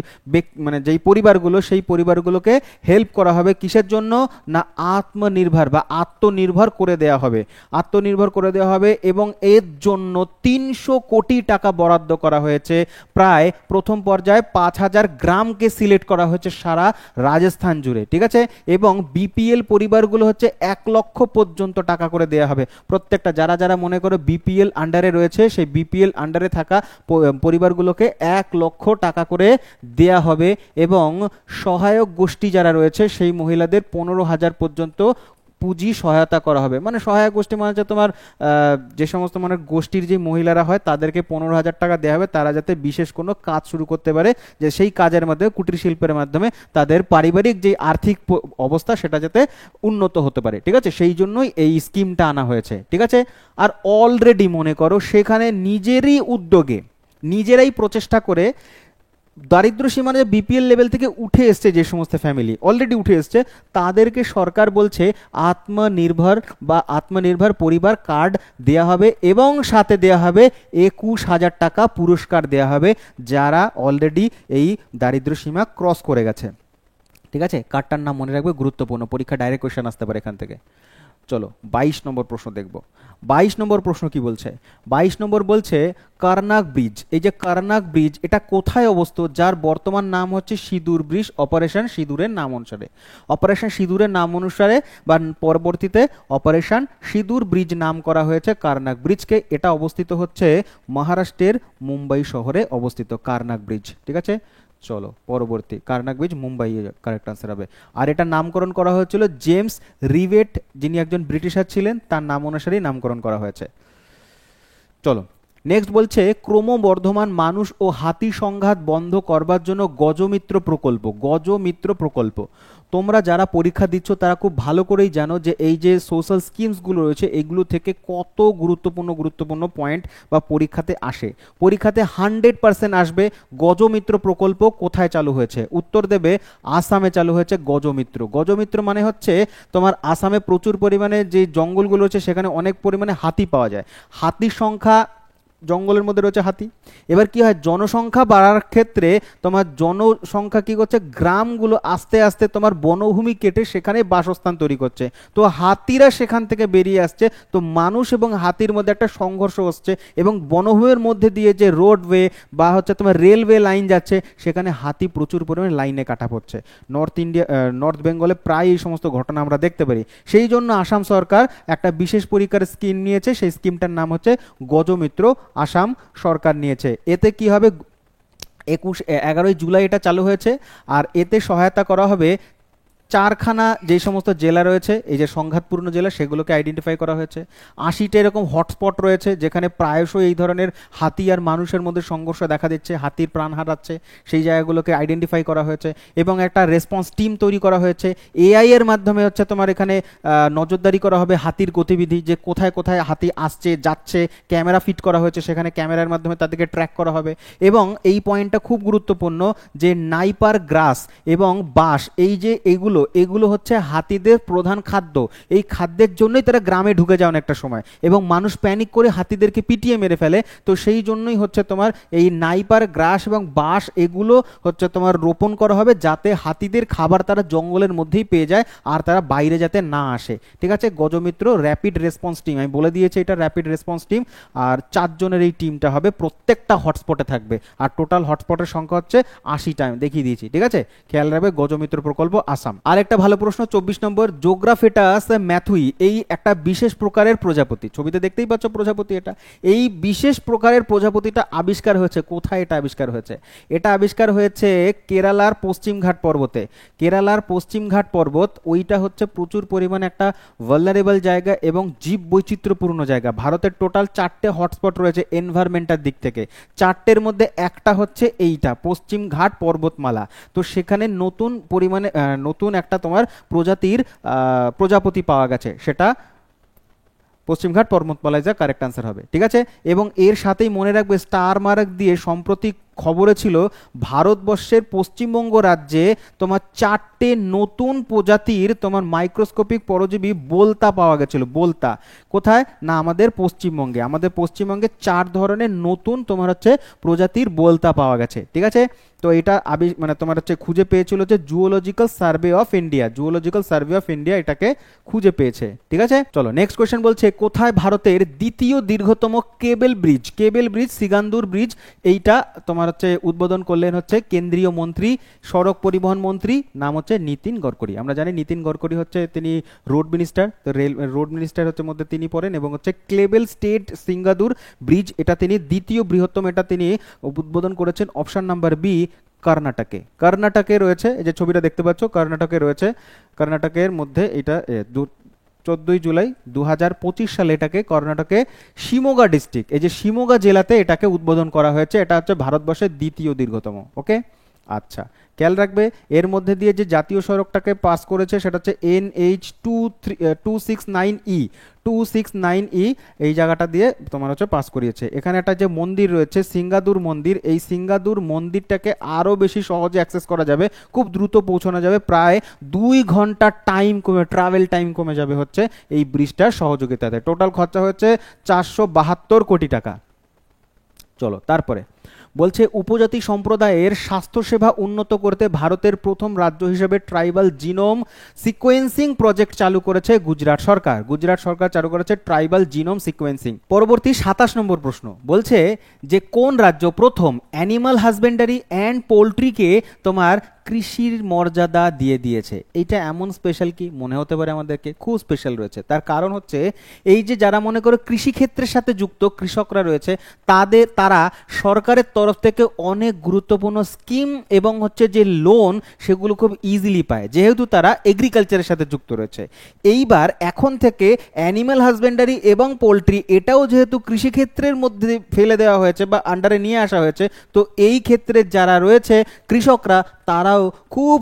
মানে যেই পরিবারগুলো, সেই পরিবারগুলোকে হেল্প করা হবে। কিসের জন্য? না আত্মনির্ভর বা আত্মনির্ভর করে দেওয়া হবে, আত্মনির্ভর করে দেওয়া হবে। এবং এর জন্য 300 কোটি টাকা বরাদ্দ করা হয়েছে। প্রায় প্রথম পর্যায়ে 5000 গ্রামকে সিলেক্ট করা হয়েছে সারা রাজস্থান জুড়ে, ঠিক আছে। এবং বিপিএল পরিবারগুলো হচ্ছে 1 লক্ষ পর্যন্ত টাকা করে দেওয়া হবে প্রত্যেকটা। যারা যারা মনে করো বিপিএল আন্ডারে রয়েছে, সেই বিপিএল আন্ডারে থাকা পরিবারগুলোকে 1 লক্ষ টাকা করে দেয়া হবে। এবং সহায়ক গোষ্ঠী যারা রয়েছে সেই মহিলাদের 15,000 পর্যন্ত পুঁজি সহায়তা করা হবে। মানে সহায়ক গোষ্ঠী মানে হচ্ছে তোমার যে সমস্ত মানে গোষ্ঠীর যে মহিলারা হয় তাদেরকে 15,000 টাকা দেওয়া হবে, তারা যাতে বিশেষ কোনো কাজ শুরু করতে পারে, যে সেই কাজের মাধ্যমে কুটির শিল্পের মাধ্যমে তাদের পারিবারিক যে আর্থিক অবস্থা সেটা যাতে উন্নত হতে পারে, ঠিক আছে। সেই জন্যই এই স্কিমটা আনা হয়েছে, ঠিক আছে। আর অলরেডি মনে করো সেখানে নিজেরই উদ্যোগে নিজেরাই প্রচেষ্টা করে দারিদ্র সীমানা বিপিএল লেভেল থেকে উঠে এসছে যে সমস্ত ফ্যামিলি অলরেডি উঠে এসছে, তাদেরকে সরকার বলছে আত্মনির্ভর বা আত্মনির্ভর পরিবার কার্ড দেয়া হবে। এবং সাথে দেয়া হবে 21,000 টাকা পুরস্কার দেয়া হবে যারা অলরেডি এই দারিদ্র সীমা ক্রস করে গেছে, ঠিক আছে। কার্ডটার নাম মনে রাখবে, গুরুত্বপূর্ণ, পরীক্ষা ডাইরেক্ট কোয়েশ্চেন আসতে পারে এখান থেকে। চলো 22 নম্বর প্রশ্ন দেখব। 22 নম্বর প্রশ্ন কি বলছে? 22 নম্বর বলছে কার্নাক ব্রিজ। এই যে কার্নাক ব্রিজ এটা কোথায় অবস্থিত? যার বর্তমান নাম হচ্ছে সিঁদুর ব্রিজ, অপারেশন সিঁদুরের নাম অনুসারে। অপারেশন সিঁদুরের নাম অনুসারে বা পরবর্তীতে অপারেশন সিঁদুর ব্রিজ নাম করা হয়েছে কার্নাক ব্রিজকে। এটা অবস্থিত হচ্ছে মহারাষ্ট্রের মুম্বাই শহরে অবস্থিত কার্নাক ব্রিজ, ঠিক আছে। চলো পরবর্তী, Karnak bridge Mumbai correct answer হবে। আর এটা নামকরণ করা হয়েছিল জেমস রিভেট, যিনি একজন ব্রিটিশার ছিলেন, তার নাম অনুসারেই নামকরণ করা হয়েছে। চলো নেক্সট বলছে ক্রমবর্ধমান মানুষ ও হাতি সংঘাত বন্ধ করবার জন্য গজমিত্র প্রকল্প। গজমিত্র প্রকল্প তোমরা যারা পরীক্ষা দিচ্ছ তারা খুব ভালো করেই জানো যে এই যে সোশ্যাল স্কিমসগুলো রয়েছে এগুলো থেকে কত গুরুত্বপূর্ণ পয়েন্ট বা পরীক্ষাতে আসে। পরীক্ষাতে 100% আসবে গজমিত্র প্রকল্প কোথায় চালু হয়েছে। উত্তর দেবে আসামে চালু হয়েছে গজমিত্র। গজমিত্র মানে হচ্ছে তোমার আসামে প্রচুর পরিমাণে যে জঙ্গলগুলো রয়েছে সেখানে অনেক পরিমাণে হাতি পাওয়া যায়। হাতির সংখ্যা, জঙ্গলের মধ্যে রয়েছে হাতি। এবার কি হয়, জনসংখ্যা বাড়ার ক্ষেত্রে তোমার জনসংখ্যা কি করছে, গ্রামগুলো আস্তে আস্তে তোমার বনভূমি কেটে সেখানে বাসস্থান তৈরি করছে। তো হাতিরা সেখান থেকে বেরিয়ে আসছে, তো মানুষ এবং হাতির মধ্যে একটা সংঘর্ষ হচ্ছে এবং বনভূমির মধ্যে দিয়ে যে রোডওয়ে বা হচ্ছে তোমার রেলওয়ে লাইন যাচ্ছে সেখানে হাতি প্রচুর পরিমাণে লাইনে কাটা পড়ছে। নর্থ বেঙ্গলে প্রায় এই সমস্ত ঘটনা আমরা দেখতে পারি। সেই জন্য আসাম সরকার একটা বিশেষ পরীক্ষার স্কিম নিয়েছে, সেই স্কিমটার নাম হচ্ছে গজমিত্র, আসাম সরকার নিয়েছে। এতে কি হবে, 11 জুলাই এটা চালু হয়েছে। আর এতে সহায়তা করা হবে 4খানা যে সমস্ত জেলা রয়েছে, এই যে সংঘাতপূর্ণ জেলা, সেগুলোকে আইডেন্টিফাই করা হয়েছে। 80টা এরকম হটস্পট রয়েছে যেখানে প্রায়শই এই ধরনের হাতি আর মানুষের মধ্যে সংঘর্ষ দেখা দিচ্ছে, হাতির প্রাণ হারাচ্ছে, সেই জায়গাগুলোকে আইডেন্টিফাই করা হয়েছে। এবং একটা রেসপন্স টিম তৈরি করা হয়েছে। এআই এর মাধ্যমে হচ্ছে তোমার এখানে নজরদারি করা হবে হাতির গতিবিধি, যে কোথায় কোথায় হাতি আসছে যাচ্ছে, ক্যামেরা ফিট করা হয়েছে, সেখানে ক্যামেরার মাধ্যমে তাদেরকে ট্র্যাক করা হবে। এবং এই পয়েন্টটা খুব গুরুত্বপূর্ণ যে নাইপার গ্রাস এবং বাঁশ, এই যে এইগুলো এগুলো হচ্ছে হাতিদের প্রধান খাদ্য। এই খাদ্যের জন্যই তারা গ্রামে ঢুকে যায় অনেকটা সময়, এবং মানুষ প্যানিক করে হাতিদেরকে পিটিয়ে মেরে ফেলে। তো সেই জন্যই হচ্ছে তোমার এই নাইপার, গ্রাস এবং বাঁশ এগুলো হচ্ছে তোমার রোপণ করা হবে, যাতে হাতিদের খাবার তারা জঙ্গলের মধ্যেই পেয়ে যায় আর তারা বাইরে যাতে না আসে। ঠিক আছে, গজমিত্র র্যাপিড রেসপন্স টিম, আমি বলে দিয়েছি এটা র্যাপিড রেসপন্স টিম, আর 4 জনের এই টিমটা হবে, প্রত্যেকটা হটস্পটে থাকবে, আর টোটাল হটস্পটের সংখ্যা হচ্ছে 80টা, আমি দেখিয়ে দিয়েছি। ঠিক আছে, খেয়াল রাখবে, গজমিত্র প্রকল্প আসাম। আর একটা ভালো প্রশ্ন 24 নম্বর, জোগ্রাফেটাস ম্যাথুই এই একটা বিশেষ প্রকারের প্রজাপতি, ছবিতে দেখতেই পাচ্ছ প্রজাপতি, এটা এই বিশেষ প্রকারের প্রজাপতিটা আবিষ্কার হয়েছে কোথায়? এটা আবিষ্কার হয়েছে, এটা আবিষ্কার হয়েছে কেরালার পশ্চিমঘাট পর্বতে। কেরালার পশ্চিমঘাট পর্বত ওইটা হচ্ছে প্রচুর পরিমাণে একটা ভালনারেবল জায়গা এবং জীব বৈচিত্র্যপূর্ণ জায়গা। ভারতের টোটাল 4টে হটস্পট রয়েছে এনভায়রনমেন্টের দিক থেকে, 4টের মধ্যে একটা হচ্ছে এইটা পশ্চিমঘাট পর্বতমালা। তো সেখানে নতুন পরিমাণে নতুন একটা তোমার প্রজাপতি পাওয়া গেছে, সেটা পশ্চিমঘাট পর্বতমালায় যা কারেক্ট আনসার হবে। ঠিক আছে, এবং এর সাথেই মনে রাখবে স্টার মার্ক দিয়ে সম্প্রতি খবরে ছিল ভারতবর্ষের পশ্চিমবঙ্গ রাজ্যে তোমার 4টে নতুন প্রজাতির তোমার মাইক্রোস্কোপিক পরজীবী বোলতা পাওয়া গেছিল। বোলতা কোথায় না? আমাদের পশ্চিমবঙ্গে। আমাদের পশ্চিমবঙ্গে 4 ধরনের নতুন তোমার হচ্ছে প্রজাতির বোলতা পাওয়া গেছে। ঠিক আছে, তো এটা মানে তোমার হচ্ছে খুঁজে পেয়েছিল যে zoological survey of India, zoological survey of India এটাকে খুঁজে পেয়েছে। ঠিক আছে, চলো নেক্সট কোয়েশ্চেন বলছে কোথায় ভারতের দ্বিতীয় দীর্ঘতম কেবল ব্রিজ, কেবল ব্রিজ সিগান্দুর ব্রিজ, এইটা তোমার হচ্ছে উদ্বোধন করলেন হচ্ছে কেন্দ্রীয় মন্ত্রী, সড়ক পরিবহন মন্ত্রী, নাম হচ্ছে নীতিন গডকরি। আমরা জানি নীতিন গডকরি হচ্ছে তিনি রোড মিনিস্টার, তো রোড মিনিস্টার হচ্ছে মধ্যে তিনি পড়েন, এবং হচ্ছে কেবল স্টেট সিঙ্গাদুর ব্রিজ এটা তিনি দ্বিতীয় বৃহত্তম এটা তিনি উদ্বোধন করেছেন। অপশন নাম্বার বি কর্ণাটকে। কর্ণাটকে রয়েছে, এই যে ছবিটা দেখতে পাচ্ছ কর্ণাটকে রয়েছে, কর্ণাটকের মধ্যে এটা 14 জুলাই 2025 সালে এটাকে কর্ণাটকে শিমোগা ডিস্ট্রিক্ট, এই যে শিমোগা জেলাতে এটাকে উদ্বোধন করা হয়েছে। এটা হচ্ছে ভারতবর্ষের দ্বিতীয় দীর্ঘতম। ওকে, আচ্ছা খেয়াল রাখবে এর মধ্যে দিয়ে যে জাতীয় সড়কটাকে পাস করেছে সেটা হচ্ছে NH 269E, 269E এই জায়গাটা দিয়ে তোমার হচ্ছে পাস করিয়েছে। এখানে একটা যে মন্দির রয়েছে সিঙ্গাদুর মন্দির, এই সিঙ্গাদুর মন্দিরটাকে আরও বেশি সহজে অ্যাক্সেস করা যাবে, খুব দ্রুত পৌঁছানো যাবে, প্রায় 2 ঘন্টা টাইম কমে, ট্রাভেল টাইম কমে যাবে হচ্ছে এই ব্রিজটার সহযোগিতাতে। টোটাল খরচা হচ্ছে 472 কোটি টাকা। চলো তারপরে বলছে উপজাতি সম্প্রদায়ের স্বাস্থ্যসেবা উন্নত করতে ভারতের প্রথম রাজ্য হিসেবে ট্রাইবাল জিনোম সিকোয়েন্সিং প্রজেক্ট চালু করেছে গুজরাট সরকার। গুজরাট সরকার চালু করেছে ট্রাইবাল জিনোম সিকোয়েন্সিং। পরবর্তী 27 নম্বর প্রশ্ন বলছে যে কোন রাজ্য প্রথম অ্যানিমাল হাজবেন্ডারি অ্যান্ড পোলট্রিকে তোমার কৃষির মর্যাদা দিয়ে দিয়েছে? এইটা এমন স্পেশাল কি মনে হতে পারে আমাদেরকে, খুব স্পেশাল রয়েছে। তার কারণ হচ্ছে এই যে যারা মনে করো কৃষিক্ষেত্রের সাথে যুক্ত কৃষকরা রয়েছে তারা সরকারের তরফ থেকে অনেক গুরুত্বপূর্ণ স্কিম এবং হচ্ছে যে লোন সেগুলো খুব ইজিলি পায়, যেহেতু তারা এগ্রিকালচারের সাথে যুক্ত রয়েছে। এইবার এখন থেকে অ্যানিম্যাল হাজবেন্ডারি এবং পোলট্রি এটাও যেহেতু কৃষিক্ষেত্রের মধ্যে ফেলে দেওয়া হয়েছে বা আন্ডারে নিয়ে আসা হয়েছে, তো এই ক্ষেত্রে যারা রয়েছে কৃষকরা তারাও খুব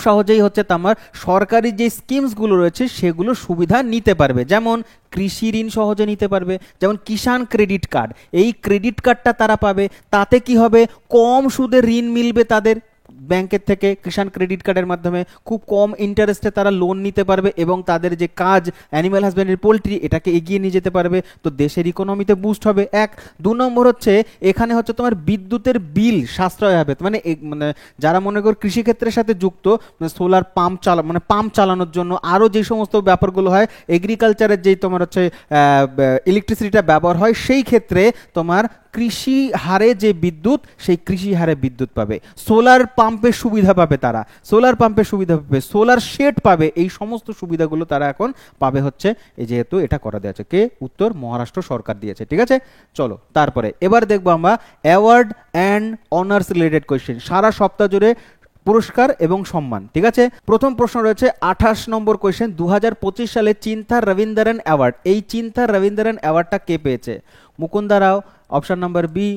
সহজেই হচ্ছে তোমার সরকারি যে স্কিমসগুলো রয়েছে সেগুলো সুবিধা নিতে পারবে। যেমন কৃষি ঋণ সহজে নিতে পারবে, যেমন কিষাণ ক্রেডিট কার্ড, এই ক্রেডিট কার্ডটা তারা পাবে, তাতে কি হবে কম সুদে ঋণ মিলবে তাদের ব্যাংকের থেকে। কিষাণ ক্রেডিট কার্ডের মাধ্যমে খুব কম ইন্টারেস্টে তারা লোন নিতে পারবে এবং তাদের যে কাজ অ্যানিম্যাল হাজবেন্ডারি পোলট্রি এটাকে এগিয়ে নিয়ে যেতে পারবে, তো দেশের ইকোনমিতে বুস্ট হবে। 2 নম্বর হচ্ছে এখানে হচ্ছে তোমার বিদ্যুতের বিল সাশ্রয় হবে, মানে যারা মনে করো কৃষিক্ষেত্রের সাথে যুক্ত, সোলার পাম্প চালানোর জন্য আরও যে সমস্ত ব্যাপারগুলো হয় এগ্রিকালচারের যেই তোমার হচ্ছে ইলেকট্রিসিটিটা ব্যবহার হয়, সেই ক্ষেত্রে তোমার কৃষি হারে যে বিদ্যুৎ সেই কৃষি হারে বিদ্যুৎ পাবে। সোলার পাম্পের সুবিধা পাবে তারা, সোলার পাম্পের সুবিধা পাবে, সোলার শেড পাবে, এই সমস্ত সুবিধাগুলো তারা এখন পাবে হচ্ছে এই যেহেতু এটা করা দিয়েছে। কে? উত্তর মহারাষ্ট্র সরকার দিয়েছে। ঠিক আছে, চলো তারপরে এবার দেখবো আমরা award and honours related question, সারা সপ্তাহ জুড়ে পুরস্কার এবং সম্মান। ঠিক আছে, প্রথম প্রশ্ন রয়েছে 28 নম্বর কোয়েশ্চেন, 2025 সালে চিন্তা রবীন্দ্রন অ্যাওয়ার্ড, এই চিন্তা রবীন্দ্রন অ্যাওয়ার্ডটা কে পেয়েছে? মুকুন্দা রাও, অপশন নাম্বার বি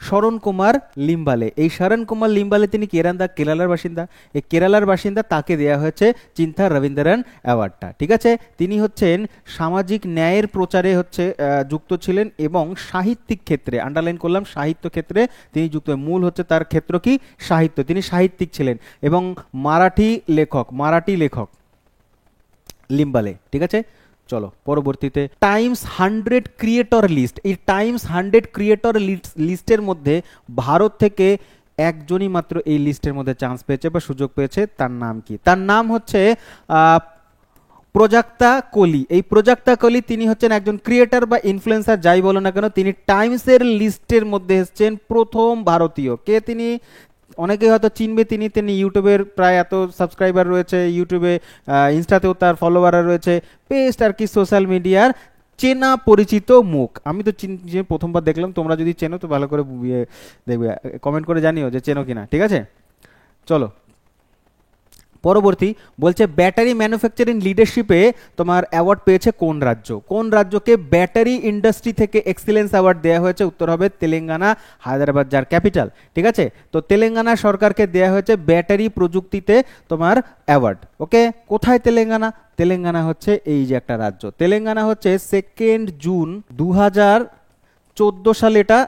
শরণ কুমার লিম্বালে। এই শরণ কুমার লিম্বালে তিনি কেরালার বাসিন্দা। এই কেরালার বাসিন্দা, তাকে দেওয়া হয়েছে চিন্তা রবীন্দ্রন অ্যাওয়ার্ডটা। ঠিক আছে, তিনি হচ্ছেন সামাজিক ন্যায়ের প্রচারে যুক্ত ছিলেন এবং সাহিত্যিক ক্ষেত্রে, আন্ডারলাইন করলাম সাহিত্য ক্ষেত্রে তিনি যুক্ত। মূল হচ্ছে তার ক্ষেত্র কি, সাহিত্য। তিনি সাহিত্যিক ছিলেন এবং মারাঠি লেখক লিম্বালে। ঠিক আছে, চলো পরবর্তীতে টাইমস 100 ক্রিয়েটর লিস্ট। এই টাইমস 100 ক্রিয়েটর লিস্টের মধ্যে ভারত থেকে একজনই মাত্র এই লিস্টের মধ্যে চান্স পেয়েছে বা সুযোগ পেয়েছে। তার নাম কি? তার নাম হচ্ছে প্রজাক্তা কোলি। এই প্রজাক্তা কোলি তিনি হচ্ছেন একজন ক্রিয়েটর বা ইনফ্লুয়েন্সার, যাই বলো না কেন, তিনি টাইমসের লিস্টের মধ্যে এসেছেন প্রথম ভারতীয়। কে তিনি? অনেকেই হয়তো চিনবে। তিনি ইউটিউবের প্রায় এত সাবস্ক্রাইবার রয়েছে, ইউটিউবে ইনস্টাতেও তার ফলোয়ার রয়েছে, বেস্ট আর কি সোশ্যাল মিডিয়ার চেনা পরিচিত মুখ। আমি তো প্রথমবার দেখলাম, তোমরা যদি চেনো তো ভালো করে দেখবে, কমেন্ট করে জানিও যে চেনো কিনা। ঠিক আছে, চলো পরবর্তী বলছে ব্যাটারি ম্যানুফ্যাকচারিং লিডারশিপে তোমার অ্যাওয়ার্ড পেয়েছে কোন রাজ্য? কোন রাজ্যকে ব্যাটারি ইন্ডাস্ট্রি থেকে এক্সিলেন্স অ্যাওয়ার্ড দেওয়া হয়েছে? উত্তর হবে তেলেঙ্গানা, হায়দ্রাবাদ যার ক্যাপিটাল। ঠিক আছে, তো তেলেঙ্গানা সরকারকে দেওয়া হয়েছে ব্যাটারি প্রযুক্তিতে তোমার অ্যাওয়ার্ড। ওকে, কোথায় তেলেঙ্গানা? তেলেঙ্গানা হচ্ছে এই যে একটা রাজ্য। তেলেঙ্গানা হচ্ছে 2 জুন 2014 সালে এটা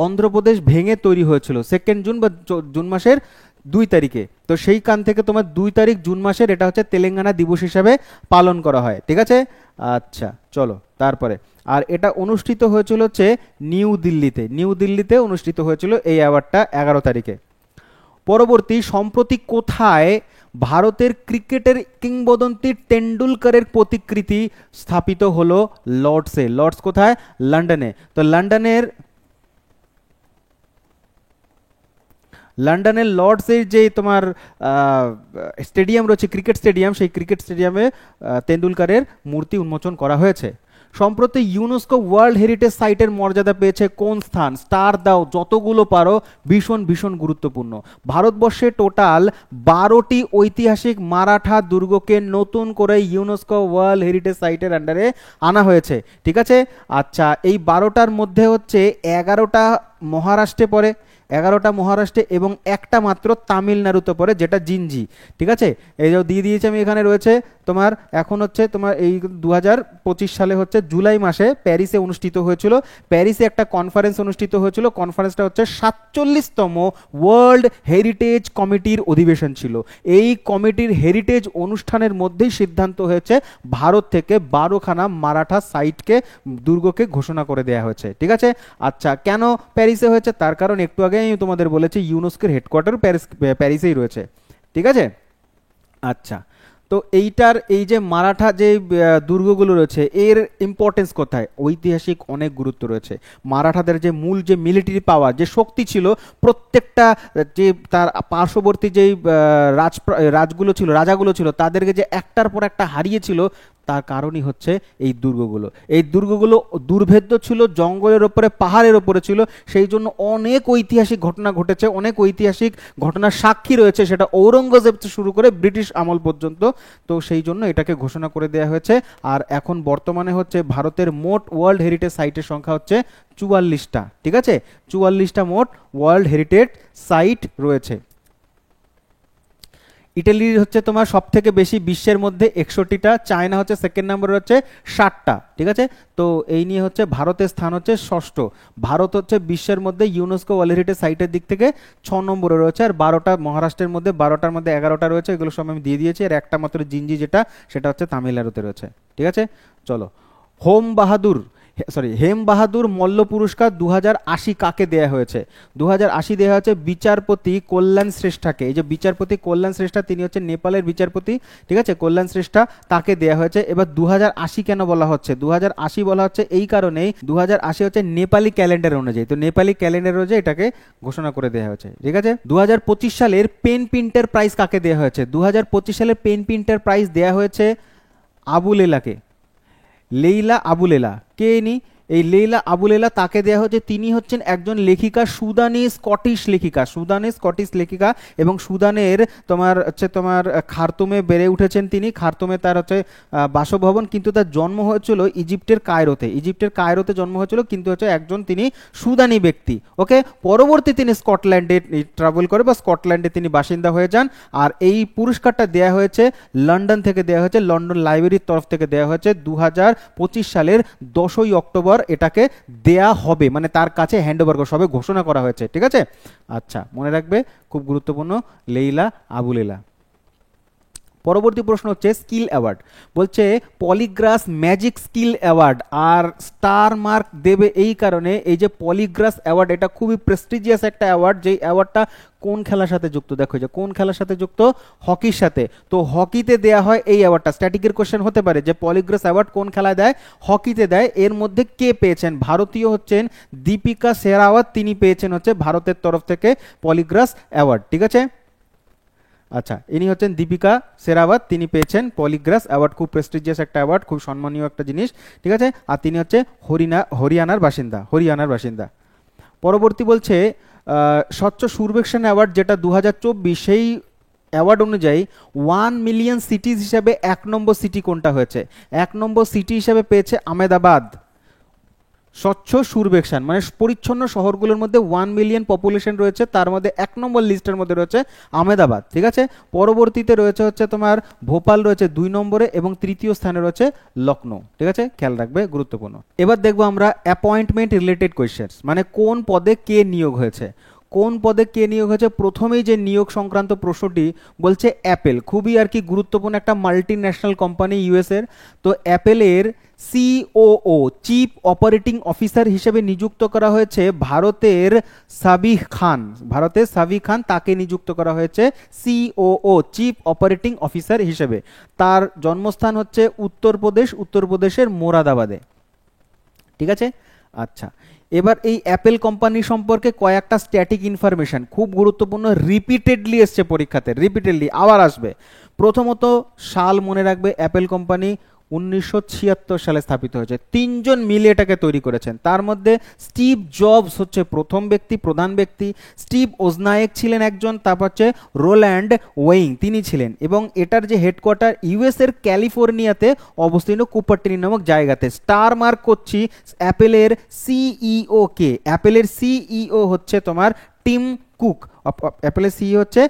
অন্ধ্রপ্রদেশ ভেঙে তৈরি হয়েছিল। 2 জুন বা জুন মাসের 2 তারিখে। তো সেইখান থেকে তোমার 2 তারিখ জুন মাসের এটা হচ্ছে তেলেঙ্গানা দিবস হিসাবে পালন করা হয়। ঠিক আছে, আচ্ছা চলো তারপরে। আর এটা অনুষ্ঠিত হয়েছিল হচ্ছে নিউ দিল্লিতে অনুষ্ঠিত হয়েছিল এই অ্যাওয়ার্ডটা 11 তারিখে। পরবর্তী, সম্প্রতি কোথায় ভারতের ক্রিকেটের কিংবদন্তি টেন্ডুলকারের প্রতিকৃতি স্থাপিত হলো? লর্ডসে। লর্ডস কোথায়? লন্ডনে। তো লন্ডনের লর্ডসের যে তোমার স্টেডিয়াম রয়েছে, ক্রিকেট স্টেডিয়াম, সেই ক্রিকেট স্টেডিয়ামে তেন্ডুলকারের মূর্তি উন্মোচন করা হয়েছে। সম্প্রতি ইউনেস্কো ওয়ার্ল্ড হেরিটেজ সাইটের মর্যাদা পেয়েছে কোন স্থান? স্টার দাও যতগুলো পারো, ভীষণ ভীষণ গুরুত্বপূর্ণ। ভারতবর্ষে টোটাল 12টি ঐতিহাসিক মারাঠা দুর্গকে নতুন করে ইউনেস্কো ওয়ার্ল্ড হেরিটেজ সাইটের আন্ডারে আনা হয়েছে। ঠিক আছে, আচ্ছা এই 12টার মধ্যে হচ্ছে 11টা মহারাষ্ট্রে পড়ে, 11টা মহারাষ্ট্রে এবং একটা মাত্র তামিলনাড়ুতে পড়ে, যেটা জিঞ্জি। ঠিক আছে, এই যে দিয়ে দিয়েছি আমি, এখানে রয়েছে তোমার। এখন হচ্ছে তোমার এই 2025 সালে হচ্ছে জুলাই মাসে প্যারিসে অনুষ্ঠিত হয়েছিল। প্যারিসে একটা কনফারেন্স অনুষ্ঠিত হয়েছিল। কনফারেন্সটা হচ্ছে 47তম ওয়ার্ল্ড হেরিটেজ কমিটির অধিবেশন ছিল। এই কমিটির হেরিটেজ অনুষ্ঠানের মধ্যেই সিদ্ধান্ত হয়েছে ভারত থেকে 12খানা মারাঠা সাইটকে, দুর্গকে ঘোষণা করে দেওয়া হয়েছে। ঠিক আছে, আচ্ছা কেন প্যারিসে হয়েছে? তার কারণ একটু আগে আমি তোমাদের বলেছি ইউনেস্কোর হেডকোয়ার্টার প্যারিসেই রয়েছে। ঠিক আছে, আচ্ছা তো এইটার এই যে মারাঠা যে দুর্গগুলো রয়েছে এর ইম্পর্টেন্স কোথায়? ঐতিহাসিক অনেক গুরুত্ব রয়েছে। মারাঠাদের যে মূল যে মিলিটারি পাওয়ার, যে শক্তি ছিল, প্রত্যেকটা যে তার পার্শ্ববর্তী যেই রাজাগুলো ছিল তাদেরকে যে একটার পর একটা হারিয়েছিল, তার কারণই হচ্ছে এই দুর্গগুলো। এই দুর্গগুলো দুর্ভেদ্য ছিল, জঙ্গলের ওপরে, পাহাড়ের ওপরে ছিল। সেই জন্য অনেক ঐতিহাসিক ঘটনা ঘটেছে, অনেক ঐতিহাসিক ঘটনার সাক্ষী রয়েছে, সেটা ঔরঙ্গজেব শুরু করে ব্রিটিশ আমল পর্যন্ত। তো সেই জন্য এটাকে ঘোষণা করে দেওয়া হয়েছে। আর এখন বর্তমানে হচ্ছে ভারতের মোট ওয়ার্ল্ড হেরিটেজ সাইটের সংখ্যা হচ্ছে 44টা। ঠিক আছে, 44টা মোট ওয়ার্ল্ড হেরিটেজ সাইট রয়েছে। ইটালির হচ্ছে তোমার সব থেকে বেশি, বিশ্বের মধ্যে 61টা। চায়না হচ্ছে সেকেন্ড নাম্বার, হচ্ছে 60টা। ঠিক আছে, তো এই নিয়ে হচ্ছে ভারতের স্থান হচ্ছে 6ষ্ঠ। ভারত হচ্ছে বিশ্বের মধ্যে ইউনেস্কো ওয়ার্ল্ড হেরিটেজ সাইটের দিক থেকে 6 নম্বরে রয়েছে। আর 12টা মহারাষ্ট্রের মধ্যে, 12টার মধ্যে 11টা রয়েছে, এগুলো সব আমি দিয়ে দিয়েছি। আর একটা মাত্র জিঞ্জি, সেটা হচ্ছে তামিলনাড়ুতে রয়েছে। ঠিক আছে, চলো। হেম বাহাদুর মল্ল পুরস্কার 2080 কাকে দেয়া হয়েছে? 2080 দেওয়া হয়েছে বিচারপতি কল্যাণ শ্রেষ্ঠাকে। এই যে বিচারপতি কল্যাণ শ্রেষ্ঠা, তিনি হচ্ছে নেপালের বিচারপতি। ঠিক আছে, কল্যাণ শ্রেষ্ঠা, তাকে দেয়া হয়েছে। এবার 2080 কেন বলা হচ্ছে? 2080 বলা হচ্ছে এই কারণেই, 2080 হচ্ছে নেপালি ক্যালেন্ডার অনুযায়ী। তো নেপালি ক্যালেন্ডার অনুযায়ী এটাকে ঘোষণা করে দেওয়া হয়েছে। ঠিক আছে, 2025 সালের পেন প্রিন্টার প্রাইজ কাকে দেওয়া হয়েছে? 2025 সালের পেন প্রিন্টার প্রাইজ দেওয়া হয়েছে লেইলা আবুলেলা। কে ইনি? এই লেইলা আবু লেইলা তাকে দেওয়া হচ্ছে, তিনি হচ্ছেন একজন লেখিকা, সুদানি স্কটিশ লেখিকা, সুদানি স্কটিশ লেখিকা, এবং সুদানের তোমার খার্তুমে বেড়ে উঠেছেন তিনি। খার্তুমে তার হচ্ছে বাসভবন, কিন্তু তার জন্ম হয়েছিল ইজিপ্টের কায়রোতে। ইজিপ্টের কায়রোতে জন্ম হয়েছিল, কিন্তু হচ্ছে একজন তিনি সুদানি ব্যক্তি। ওকে, পরবর্তী তিনি স্কটল্যান্ডে ট্রাভেল করে বা স্কটল্যান্ডে তিনি বাসিন্দা হয়ে যান। আর এই পুরস্কারটা দেয়া হয়েছে লন্ডন থেকে, দেওয়া হয়েছে লন্ডন লাইব্রেরির তরফ থেকে দেওয়া হয়েছে 2025 সালের 10ই অক্টোবর এটাকে দেয়া হবে, মানে তার কাছে হ্যান্ড ওভার সবে ঘোষণা করা হয়েছে। ঠিক আছে, আচ্ছা মনে রাখবে, খুব গুরুত্বপূর্ণ লেইলা আবু লেইলা। পরবর্তী প্রশ্ন হচ্ছে স্কিল অ্যাওয়ার্ড। বলছে পলিগ্রাস ম্যাজিক স্কিল অ্যাওয়ার্ড, আর স্টার মার্ক দেবে এই কারণে, এই যে পলিগ্রাস অ্যাওয়ার্ড এটা খুবই প্রেস্টিজিয়াস একটা অ্যাওয়ার্ড, যেই অ্যাওয়ার্ডটা কোন খেলার সাথে যুক্ত, দেখো যে কোন খেলার সাথে যুক্ত, হকির সাথে। তো হকিতে দেয়া হয় এই অ্যাওয়ার্ডটা। স্ট্যাটিকের কোশ্চেন হতে পারে যে পলিগ্রাস অ্যাওয়ার্ড কোন খেলায় দেয়, হকিতে দেয়। এর মধ্যে কে পেয়েছেন, ভারতীয় হচ্ছেন দীপিকা শেরাওয়াত, তিনি পেয়েছেন হচ্ছে ভারতের তরফ থেকে পলিগ্রাস অ্যাওয়ার্ড। ঠিক আছে, আচ্ছা ইনি হচ্ছেন দীপিকা শেরাওয়াত, তিনি পেয়েছেন পলিগ্রাস অ্যাওয়ার্ড, খুব প্রেস্টিজিয়াস একটা অ্যাওয়ার্ড, খুব সম্মানীয় একটা জিনিস। ঠিক আছে, আর তিনি হচ্ছে হরিয়ানার বাসিন্দা। পরবর্তী বলছে স্বচ্ছ সুরবেক্ষণ অ্যাওয়ার্ড, যেটা 2024, সেই অ্যাওয়ার্ড অনুযায়ী 1 মিলিয়ন সিটিজ হিসাবে 1 নম্বর সিটি কোনটা হয়েছে? 1 নম্বর সিটি হিসাবে পেয়েছে আহমেদাবাদ। স্বচ্ছ সুরবেক্ষণ মানে পরিচ্ছন্ন শহরগুলোর মধ্যে 1 মিলিয়ন পপুলেশন রয়েছে, তার মধ্যে 1 নম্বর লিস্টের মধ্যে রয়েছে আহমেদাবাদ। ঠিক আছে, পরবর্তীতে রয়েছে হচ্ছে তোমার ভোপাল রয়েছে 2 নম্বরে, এবং তৃতীয় স্থানে রয়েছে লখনৌ। ঠিক আছে, খেয়াল রাখবে, গুরুত্বপূর্ণ। এবার দেখবো আমরা অ্যাপয়েন্টমেন্ট রিলেটেড কোয়েশ্চেন্স, মানে কোন পদে কে নিয়োগ হয়েছে। কোন পদে কে নিয়োগ হয়েছে, প্রথমেই যে নিয়োগ সংক্রান্ত প্রশ্নটি বলছে অ্যাপেল, খুবই আর কি গুরুত্বপূর্ণ একটা মাল্টি ন্যাশনাল কোম্পানি ইউএসের। তো অ্যাপেলের সিওও চিফ অপারেটিং অফিসার হিসেবে নিযুক্ত করা হয়েছে ভারতের সাবিহ খান, তাকে নিযুক্ত করা হয়েছে সিওও চিফ অপারেটিং অফিসার হিসেবে। তার জন্মস্থান হচ্ছে উত্তরপ্রদেশের মোরাদাবাদে। ঠিক আছে, আচ্ছা এবার এই অ্যাপেল কোম্পানি সম্পর্কে কয়েকটা স্ট্যাটিক ইনফরমেশন খুব গুরুত্বপূর্ণ, রিপিটেডলি এসছে পরীক্ষাতে, রিপিটেডলি আবার আসবে। প্রথমত সাল মনে রাখবে, অ্যাপেল কোম্পানি 1976 সালে স্থাপিত হয়েছে, 3 জন মিলে এটাকে তৈরি করেছেন। তার মধ্যে স্টিভ জবস হচ্ছে প্রধান ব্যক্তি, স্টিভ ওজনায়েক ছিলেন একজন, তারপর হচ্ছে রোল্যান্ড ওয়েইং তিনি ছিলেন, এবং এটার যে হেডকোয়ার্টার ইউএস এর ক্যালিফোর্নিয়াতে অবস্থিত কুপারটিনি নামক জায়গাতে। স্টার মার্ক করছি অ্যাপেলের সিইও কে, অ্যাপেলের সিইও হচ্ছে তোমার টিম কুক, অ্যাপেলের সিইও হচ্ছে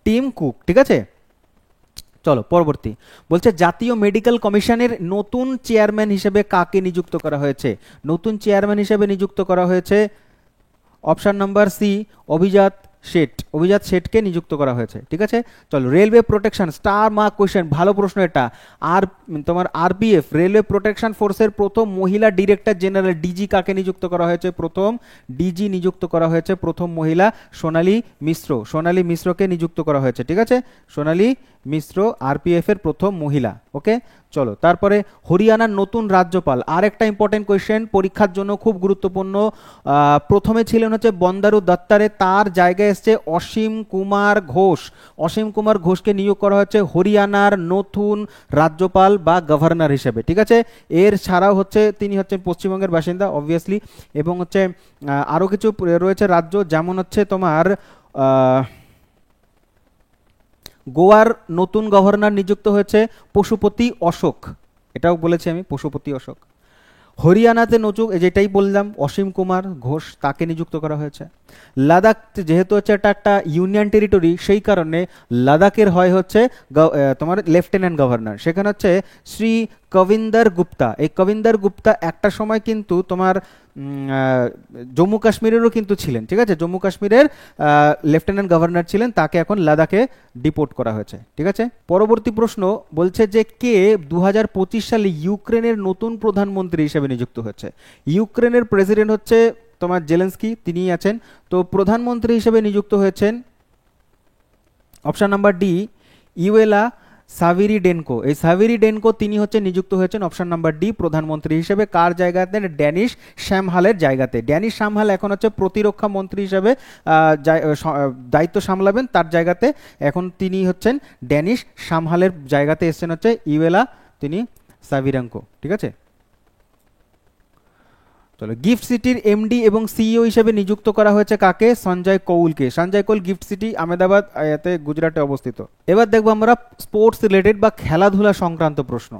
টিম কুক। ঠিক আছে, চলো পরবর্তী বলছে জাতীয় মেডিকেল কমিশনের নতুন চেয়ারম্যান হিসেবে কাকে নিযুক্ত করা হয়েছে? নতুন চেয়ারম্যান হিসেবে নিযুক্ত করা হয়েছে অপশন নাম্বার সি অভিজাত শেঠকে নিযুক্ত করা হয়েছে। ঠিক আছে, চলো railway protection, star mark question, ভালো প্রশ্ন এটা। আর তোমার আরপিএফ রেলওয়ে প্রোটেকশন ফোর্সের প্রথম মহিলা ডিরেক্টর জেনারেল ডিজি কাকে নিযুক্ত করা হয়েছে? প্রথম ডিজি নিযুক্ত করা হয়েছে প্রথম মহিলা সোনালী মিশ্রকে নিযুক্ত করা হয়েছে। ঠিক আছে, সোনালী মিশ্র আরপিএফ এর প্রথম মহিলা। ওকে, চলো তারপরে হরিয়ানার নতুন রাজ্যপাল, আর একটা ইম্পর্টেন্ট কোয়েশ্চেন পরীক্ষার জন্য খুব গুরুত্বপূর্ণ। প্রথমে ছিলেন হচ্ছে বন্দারু দত্তারে, তার জায়গায় এসছে অসীম কুমার ঘোষকে নিয়োগ করা হচ্ছে হরিয়ানার নতুন রাজ্যপাল বা গভর্নর হিসেবে। ঠিক আছে, এর ছাড়াও হচ্ছে তিনি হচ্ছে পশ্চিমবঙ্গের বাসিন্দা অবভিয়াসলি, এবং হচ্ছে আরও কিছু রয়েছে রাজ্য, যেমন হচ্ছে তোমার গোয়ার নতুন গভর্নর নিযুক্ত হয়েছে পশুপতি অশোক, এটাও বলেছি আমি, পশুপতি অশোক। হরিয়ানাতে যেটাই বললাম অসীম কুমার ঘোষ, তাকে নিযুক্ত করা হয়েছে। লাদাখ যেহেতু হচ্ছে এটা একটা ইউনিয়ন টেরিটরি, সেই কারণে লাদাখের হয় হচ্ছে তোমার লেফটেন্যান্ট গভর্নর, সেখানে হচ্ছে শ্রী কবিন্দর গুপ্তা। এই কবিন্দর গুপ্তা একটা সময় কিন্তু তোমার জম্মু কাশ্মীরেরও কিন্তু ছিলেন। ঠিক আছে, জম্মু কাশ্মীরের লেফটেন্যান্ট গভর্নর ছিলেন, তাকে এখন লাদাখে ডিপোর্ট করা হয়েছে। ঠিক আছে, পরবর্তী প্রশ্ন বলছে যে কে 2025 সালে ইউক্রেনের নতুন প্রধানমন্ত্রী হিসেবে নিযুক্ত হয়েছে? ইউক্রেনের প্রেসিডেন্ট হচ্ছে তোমার জেলেন্সকি, তিনিই আছেন। তো প্রধানমন্ত্রী হিসেবে নিযুক্ত হয়েছেন অপশন নাম্বার ডি ইউএলা সাভিরিডেনকো। এই সাভিরিডেনকো তিনি হচ্ছে নিযুক্ত হয়েছেন অপশন নাম্বার ডি প্রধানমন্ত্রী হিসেবে। কার জায়গাতে? ড্যানিশ শ্যামহালের জায়গাতে। ড্যানিশ শ্যামহাল এখন হচ্ছে প্রতিরক্ষা মন্ত্রী হিসেবে দায়িত্ব সামলাবেন, তার জায়গাতে এখন তিনি হচ্ছেন ড্যানিশ শ্যামহালের জায়গাতে এসছেন হচ্ছে ইউএলা তিনি সাভিরেঙ্কো। ঠিক আছে, চলো, গিফট সিটির এমডি এবং সিইও হিসেবে নিযুক্ত করা হয়েছে কাকে? সঞ্জয় কৌলকে। সঞ্জয় কৌল গিফট সিটি আহমেদাবাদ এতে গুজরাটে অবস্থিত। এবার দেখবো আমরা স্পোর্টস রিলেটেড বা খেলাধুলা সংক্রান্ত প্রশ্ন।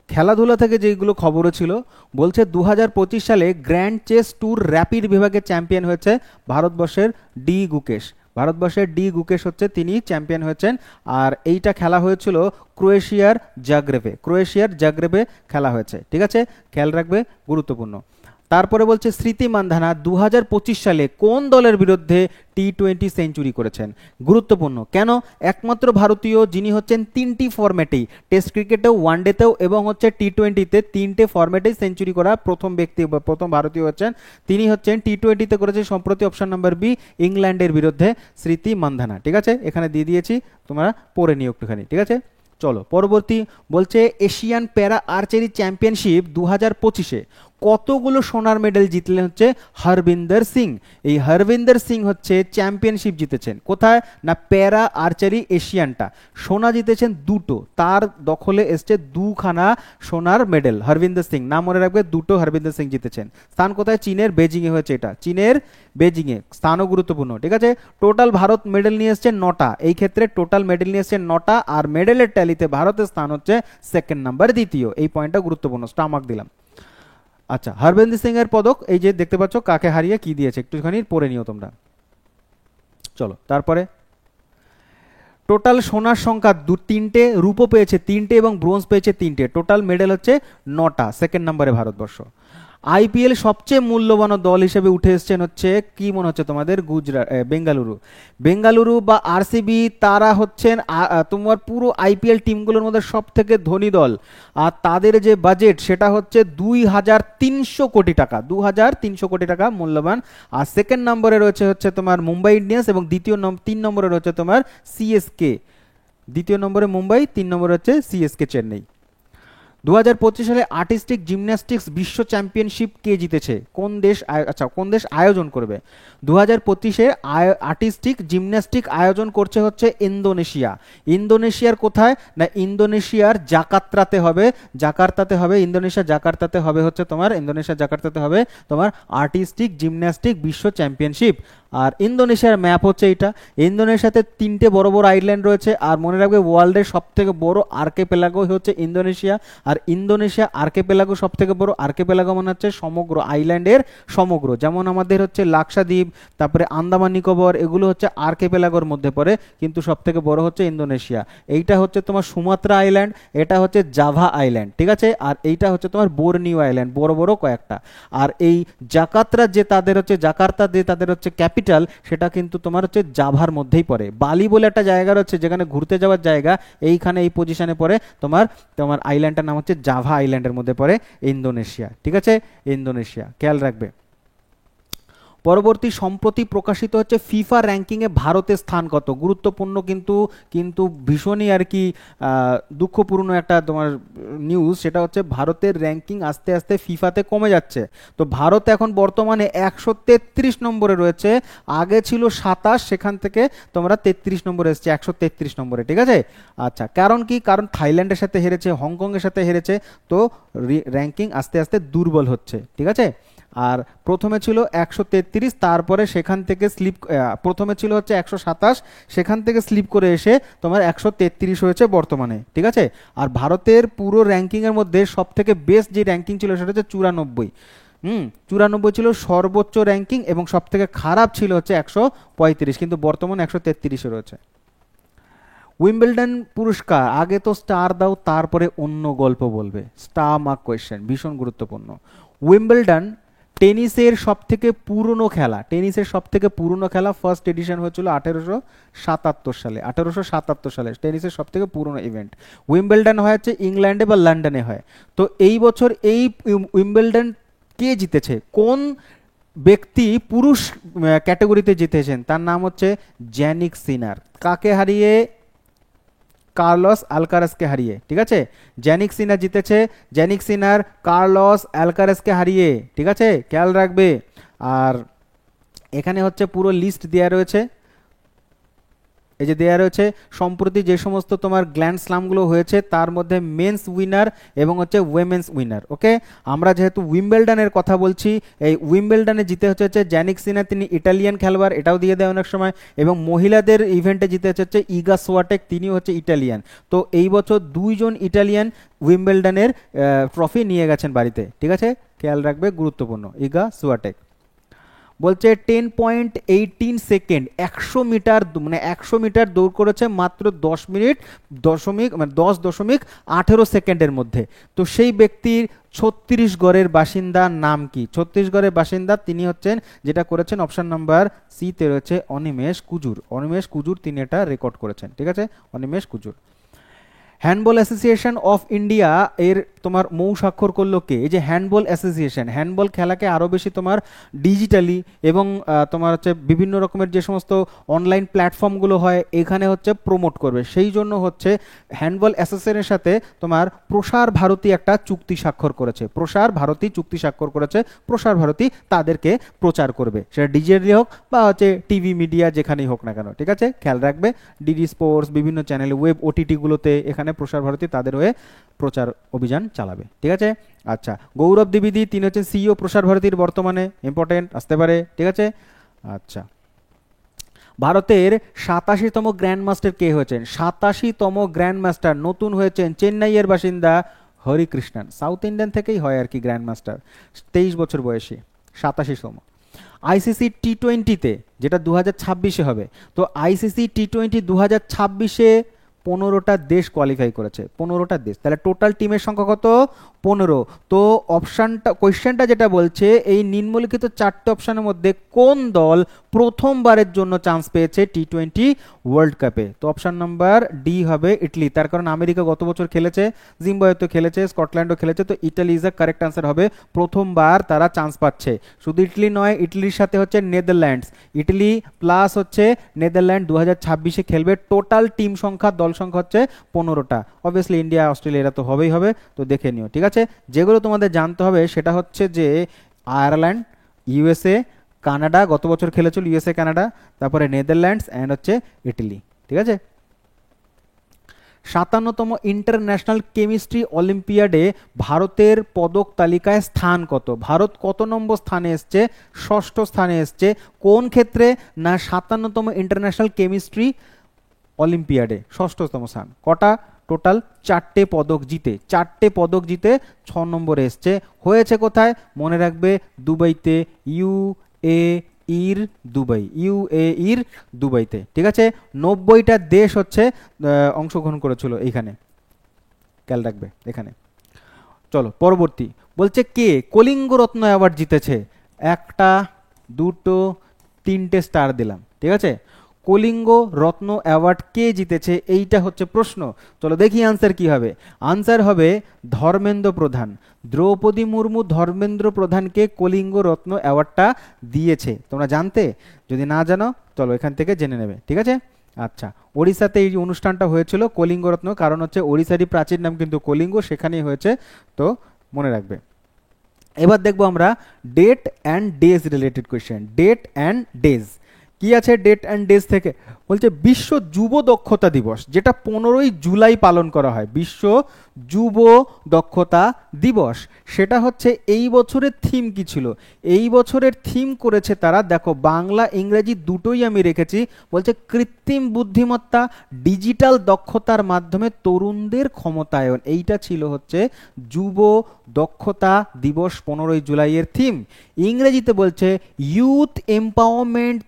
খেলাধুলা থেকে যেগুলো খবরও ছিল, বলছে 2025 সালে গ্র্যান্ড চেস ট্যুর র্যাপিড বিভাগে চ্যাম্পিয়ন হয়েছে ভারতবর্ষের ডি গুকেশ। ভারতবর্ষের ডি গুকেশ হচ্ছে তিনি চ্যাম্পিয়ন হয়েছেন। আর এইটা খেলা হয়েছিল ক্রোয়েশিয়ার জাগ্রেবে। ক্রোয়েশিয়ার জাগ্রেবে খেলা হয়েছে, ঠিক আছে, খেয়াল রাখবে, গুরুত্বপূর্ণ। তারপরে বলছে স্মৃতি মান্ধানা 2025 সালে কোন দলের বিরুদ্ধে টি20 সেঞ্চুরি করেছেন? গুরুত্বপূর্ণ, কেন? একমাত্র ভারতীয় যিনি হচ্ছেন তিনটি ফরম্যাটেই, টেস্ট ক্রিকেটেও, ওয়ানডেতেও এবং হচ্ছে টি20তে তিনটে ফরম্যাটেই সেঞ্চুরি করা প্রথম ব্যক্তি বা প্রথম ভারতীয় হচ্ছেন তিনি। হচ্ছেন টি20তে করেছে সম্প্রতি, অপশন নাম্বার বি, ইংল্যান্ডের বিরুদ্ধে স্মৃতি মান্ধানা, ঠিক আছে, এখানে দিয়ে দিয়েছি, তোমরা পড়ে নিও একটুখানি, ঠিক আছে। চলো পরবর্তী, বলছে এশিয়ান প্যারা আর্চারি চ্যাম্পিয়নশিপ 2025-এ কতগুলো সোনার মেডেল জিতলেন হচ্ছে হরবিন্দর সিং। এই হরবিন্দর সিং হচ্ছে চ্যাম্পিয়নশিপ জিতেছেন কোথায়? না প্যারা আর্চারি এশিয়ানটা। সোনা জিতেছেন দুটো, তার দখলে এসছে দুখানা সোনার মেডেল। হরবিন্দর সিং, নাম মনে রাখবে, দুটো হরবিন্দর সিং জিতেছেন। স্থান কোথায়? চীনের বেজিংয়ে হয়েছে এটা, চীনের বেজিংয়ে, স্থানও গুরুত্বপূর্ণ, ঠিক আছে। টোটাল ভারত মেডেল নিয়ে এসছে 9টা, এই ক্ষেত্রে টোটাল মেডেল নিয়ে এসছে 9টা, আর মেডেলের ট্যালিতে ভারতের স্থান হচ্ছে সেকেন্ড নাম্বার, দ্বিতীয়। এই পয়েন্টটা গুরুত্বপূর্ণ, স্টামার্ক দিলাম। আচ্ছা, হরবিন্দর সিং এর পদক এই যে দেখতে পাচ্ছ, কাকে হারিয়ে কি দিয়েছে একটুখানি পড়ে নিও তোমরা। চলো তারপরে, টোটাল সোনার সংখ্যা তিনটে, রূপো পেয়েছে তিনটে এবং ব্রোঞ্জ পেয়েছে তিনটে, টোটাল মেডেল হচ্ছে 9টা, সেকেন্ড নম্বরে ভারতবর্ষ। আইপিএল সবচেয়ে মূল্যবান দল হিসেবে উঠে এসছেন হচ্ছে কি মনে হচ্ছে তোমাদের? গুজরাট, বেঙ্গালুরু। বেঙ্গালুরু বা আরসিবি, তারা হচ্ছেন তোমার পুরো আইপিএল টিমগুলোর মধ্যে সব থেকে ধনী দল। আর তাদের যে বাজেট সেটা হচ্ছে 2300 কোটি টাকা, 2300 কোটি টাকা মূল্যবান। আর সেকেন্ড নম্বরে রয়েছে হচ্ছে তোমার মুম্বাই ইন্ডিয়ান্স এবং তিন নম্বরে রয়েছে তোমার সিএসকে। দ্বিতীয় নম্বরে মুম্বাই, 3 নম্বরে হচ্ছে সিএসকে চেন্নাই। 2025 সালে আর্টিস্টিক জিমন্যাস্টিক্স বিশ্ব চ্যাম্পিয়নশিপ কে জিতেছে? কোন দেশ কোন দেশ আয়োজন করবে? 2025-এ আর্টিস্টিক জিমন্যাস্টিক আয়োজন করছে হচ্ছে ইন্দোনেশিয়া। ইন্দোনেশিয়ার কোথায়? না ইন্দোনেশিয়ার জাকার্তাতে হবে, ইন্দোনেশিয়া জাকার্তাতে হবে হচ্ছে তোমার, আর্টিস্টিক জিমন্যাস্টিক বিশ্ব চ্যাম্পিয়নশিপ। আর ইন্দোনেশিয়ার ম্যাপ হচ্ছে এটা। ইন্দোনেশিয়াতে 3টে বড় বড় আইল্যান্ড রয়েছে, আর মনে রাখবে ওয়ার্ল্ডের সব থেকে বড় আর্কেপেলাগো হচ্ছে ইন্দোনেশিয়া। আর ইন্দোনেশিয়া আর্কেপেলাগো সব থেকে বড়, আর্কেপেলাগো মানে হচ্ছে সমগ্র আইল্যান্ডের সমগ্র, যেমন আমাদের হচ্ছে লাক্ষাদ্বীপ, তারপরে আন্দামান নিকোবর, এগুলো হচ্ছে আর্কেপেলাগোর মধ্যে পড়ে, কিন্তু সব থেকে বড় হচ্ছে ইন্দোনেশিয়া। এইটা হচ্ছে তোমার সুমাত্রা আইল্যান্ড, এটা হচ্ছে জাভা আইল্যান্ড, ঠিক আছে, আর এইটা হচ্ছে তোমার বোর্নিও আইল্যান্ড, বড় বড় কয়েকটা। আর এই জাকার্তা যে তাদের হচ্ছে ক্যাপিটাল, সেটা কিন্তু তোমার হচ্ছে জাভার মধ্যেই পড়ে। বালি বলে একটা জায়গা রয়েছে যেখানে ঘুরতে যাওয়ার জায়গা, এইখানে এই পজিশনে পড়ে তোমার আইল্যান্ডটার নাম হচ্ছে জাভা আইল্যান্ডের মধ্যে পড়ে ইন্দোনেশিয়া, ঠিক আছে, ইন্দোনেশিয়া, খেয়াল রাখবে। পরবর্তী, সম্প্রতি প্রকাশিত হচ্ছে ফিফা র্যাঙ্কিংয়ে ভারতের স্থান কত? গুরুত্বপূর্ণ কিন্তু ভীষণই আর কি দুঃখপূর্ণ একটা তোমার নিউজ, সেটা হচ্ছে ভারতের র্যাঙ্কিং আস্তে আস্তে ফিফাতে কমে যাচ্ছে। তো ভারত এখন বর্তমানে 133 নম্বরে রয়েছে, আগে ছিল 27, সেখান থেকে তোমরা 33 নম্বরে এসছে, 133 নম্বরে, ঠিক আছে। আচ্ছা, কারণ কি? কারণ থাইল্যান্ডের সাথে হেরেছে, হংকংয়ের সাথে হেরেছে, তো র্যাঙ্কিং আস্তে আস্তে দুর্বল হচ্ছে, ঠিক আছে। আর প্রথমে ছিল 133, তারপরে সেখান থেকে প্রথমে ছিল হচ্ছে 127, সেখান থেকে স্লিপ করে এসে তোমার 133 হয়েছে বর্তমানে, ঠিক আছে। আর ভারতের পুরো র্যাঙ্কিংয়ের মধ্যে সব থেকে বেস্ট যে র্যাঙ্কিং ছিল সেটা হচ্ছে 94। 94 ছিল সর্বোচ্চ র্যাঙ্কিং, এবং সব থেকে খারাপ ছিল হচ্ছে 135, কিন্তু বর্তমানে 133-এ রয়েছে। উইম্বলডন পুরস্কার, আগে তো স্টার দাও, তারপরে অন্য গল্প বলবে, স্টার মার্ক কোয়েশ্চেন, ভীষণ গুরুত্বপূর্ণ। উইম্বলডন টেনিসের সব থেকে পুরনো খেলা, ফার্স্ট এডিশন হয়েছিল 1877 সালে। 1877 সালে টেনিসের সব থেকে পুরনো ইভেন্ট। উইম্বলডন হয় হচ্ছে ইংল্যান্ডে বা লন্ডনে হয়। তো এই বছর এই উইম্বলডন কে জিতেছে? কোন ব্যক্তি পুরুষ ক্যাটাগরিতে জিতেছেন? তার নাম হচ্ছে জ্যানিক সিনার। কাকে হারিয়ে? কার্লস আলকারাজকে হারিয়ে, ঠিক আছে। জ্যানিক সিনার জিতেছে, জ্যানিক সিনার কার্লস আলকারাজকে হারিয়ে, ঠিক আছে, খেয়াল রাখবে। আর এখানে হচ্ছে পুরো লিস্ট দেওয়া রয়েছে, এই যে দেয়া রয়েছে সম্প্রতি যে সমস্ত তোমার গ্র্যান্ড স্লামগুলো হয়েছে তার মধ্যে মেন্স উইনার এবং হচ্ছে উইমেন্স উইনার। ওকে, আমরা যেহেতু উইম্বেলডনের কথা বলছি, এই উইম্বেলডনে জিতে হচ্ছে জ্যানিক সিনা, তিনি ইটালিয়ান খেলোয়াড়, এটাও দিয়ে দেয় অনেক সময়। এবং মহিলাদের ইভেন্টে জিতে হচ্ছে ইগা সোয়াটেক, তিনিও হচ্ছে ইটালিয়ান। তো এই বছর দুইজন ইটালিয়ান উইম্বেলডনের ট্রফি নিয়ে গেছেন বাড়িতে, ঠিক আছে, খেয়াল রাখবে, গুরুত্বপূর্ণ। ইগা সোয়াটেক বলছে 10.18 সেকেন্ড 100 মিটার, মানে 100 মিটার দৌড় করেছে মাত্র 10.18 সেকেন্ডের মধ্যে। তো সেই ব্যক্তির ছত্তিশগড়ের বাসিন্দা নাম কি? ছত্তিশগড়ের বাসিন্দা তিনি হচ্ছেন, যেটা করেছেন অপশন নাম্বার সি তে রয়েছে অনিমেষ কুজুর। অনিমেষ কুজুর তিনি এটা রেকর্ড করেছেন, ঠিক আছে, Animesh Kujur. Handball association of India এর তোমার মৌ স্বাক্ষর করলো কে? এই যে হ্যান্ডবল অ্যাসোসিয়েশন, হ্যান্ডবল খেলাকে আরও বেশি তোমার ডিজিটালি এবং তোমার হচ্ছে বিভিন্ন রকমের যে সমস্ত অনলাইন প্ল্যাটফর্মগুলো হয় এখানে হচ্ছে প্রমোট করবে, সেই জন্য হচ্ছে হ্যান্ডবল অ্যাসোসিয়েশনের সাথে তোমার প্রসার ভারতী একটা চুক্তি স্বাক্ষর করেছে। প্রসার ভারতী চুক্তি স্বাক্ষর করেছে, প্রসার ভারতী তাদেরকে প্রচার করবে, সেটা ডিজিটালি হোক বা হচ্ছে টিভি মিডিয়া যেখানেই হোক না কেন, ঠিক আছে, খেয়াল রাখবে। ডিডি স্পোর্টস, বিভিন্ন চ্যানেলে, ওয়েব ওটিটিগুলোতে এখানে প্রসার ভারতী তাদের হয়ে প্রচার অভিযান চালাবে, ঠিক আছে। আচ্ছা, গৌরব দ্বিবেদী তিনি হচ্ছেন সিইও প্রসার ভারতীর, বর্তমানে ইম্পর্টেন্ট আসতে পারে, ঠিক আছে। আচ্ছা, ভারতের 87তম গ্র্যান্ড মাস্টার কে হয়েছেন? 87তম গ্র্যান্ড মাস্টার নতুন হয়েছেন চেন্নাইয়ের বাসিন্দা হরিকৃষ্ণন। সাউথ ইন্ডিয়ান থেকেই হয় আর কি গ্র্যান্ড মাস্টার, 23 বছর বয়সী, 87তম। আইসিসি টি20তে, যেটা 2026-এ হবে, তো আইসিসি টি20 2026-এ 15টা দেশ কোয়ালিফাই করেছে, 15টা দেশ, তাহলে টোটাল টিমের সংখ্যা কত? 15। তো অপশানটা, কোয়েশ্চেনটা যেটা বলছে এই নিম্নলিখিত 4টে অপশানের মধ্যে কোন দল প্রথমবারের জন্য চান্স পেয়েছে টি20 ওয়ার্ল্ড কাপে? তো অপশান নাম্বার ডি হবে ইটালি, তার কারণ আমেরিকা গত বছর খেলেছে, জিম্বাবুয়ে খেলেছে, স্কটল্যান্ডও খেলেছে, তো Italy is the correct answer হবে, প্রথমবার তারা চান্স পাচ্ছে। শুধু ইটালি নয়, ইটালির সাথে হচ্ছে নেদারল্যান্ডস, ইটালি প্লাস হচ্ছে নেদারল্যান্ড 2026-এ খেলবে। টোটাল টিম সংখ্যা, দল সংখ্যা হচ্ছে 15টা। অবভিয়াসলি ইন্ডিয়া, অস্ট্রেলিয়া এরা তো হবেই হবে, তো দেখে নিও, ঠিক আছে। যেগুলো তোমাদের জানতে হবে সেটা হচ্ছে যে আয়ারল্যান্ড, ইউএসএ, কানাডা, গত বছর খেলেছিল ইউএসএ কানাডা, তারপরে নেদারল্যান্ডস অ্যান্ড হচ্ছে ইটালি, ঠিক আছে। 57তম ইন্টারন্যাশনাল কেমিস্ট্রি অলিম্পিয়াডে ভারতের পদক তালিকায় স্থান কত? ভারত কত নম্বর স্থানে এসছে? 6ষ্ঠ স্থানে এসছে। কোন ক্ষেত্রে? না 57তম ইন্টারন্যাশনাল কেমিস্ট্রি অলিম্পিয়াডে 6ষ্ঠতম স্থান। কটা? টোটাল 4টে পদক জিতে, 4টে পদক জিতে 6 নম্বরে এসছে। হয়েছে কোথায়? মনে রাখবে দুবাইতে, ইউএইর দুবাইতে, ঠিক আছে। 90টা দেশ হচ্ছে অংশগ্রহণ করেছিল এইখানে, খেয়াল রাখবে এখানে। চলো পরবর্তী, বলছে কে কলিঙ্গ রত্ন অ্যাওয়ার্ড জিতেছে? 1টা 2টো 3টে স্টার দিলাম, ঠিক আছে। কলিঙ্গ রত্ন অ্যাওয়ার্ড কে জিতেছে, এইটা হচ্ছে প্রশ্ন। চলো দেখি আনসার কি হবে। আনসার হবে ধর্মেন্দ্র প্রধান। দ্রৌপদী মুর্মু ধর্মেন্দ্র প্রধানকে কলিঙ্গ রত্ন অ্যাওয়ার্ডটা দিয়েছে, তোমরা জানতে? যদি না জানো চলো এখান থেকে জেনে নেবে, ঠিক আছে। আচ্ছা, ওড়িশাতে এই অনুষ্ঠানটা হয়েছিল কলিঙ্গ রত্ন, কারণ হচ্ছে ওড়িশারই প্রাচীন নাম কিন্তু কলিঙ্গ, সেখানেই হয়েছে, তো মনে রাখবে। এবার দেখবো আমরা date and days related question. Date and days কি আছে ডেট অ্যান্ড ডেজ থেকে? বলছে বিশ্ব যুব দক্ষতা দিবস, যেটা 15ই জুলাই পালন করা হয়, বিশ্ব যুব দক্ষতা দিবস, সেটা হচ্ছে এই বছরের থিম কি ছিল? এই বছরের থিম করেছে তারা, দেখো বাংলা ইংরেজি দুটোই আমি রেখেছি, বলছে কৃত্রিম বুদ্ধিমত্তা, ডিজিটাল দক্ষতার মাধ্যমে তরুণদের ক্ষমতায়ন। এইটা ছিল হচ্ছে যুব দক্ষতা দিবস 15ই জুলাইয়ের থিম। ইংরেজিতে বলছে youth empowerment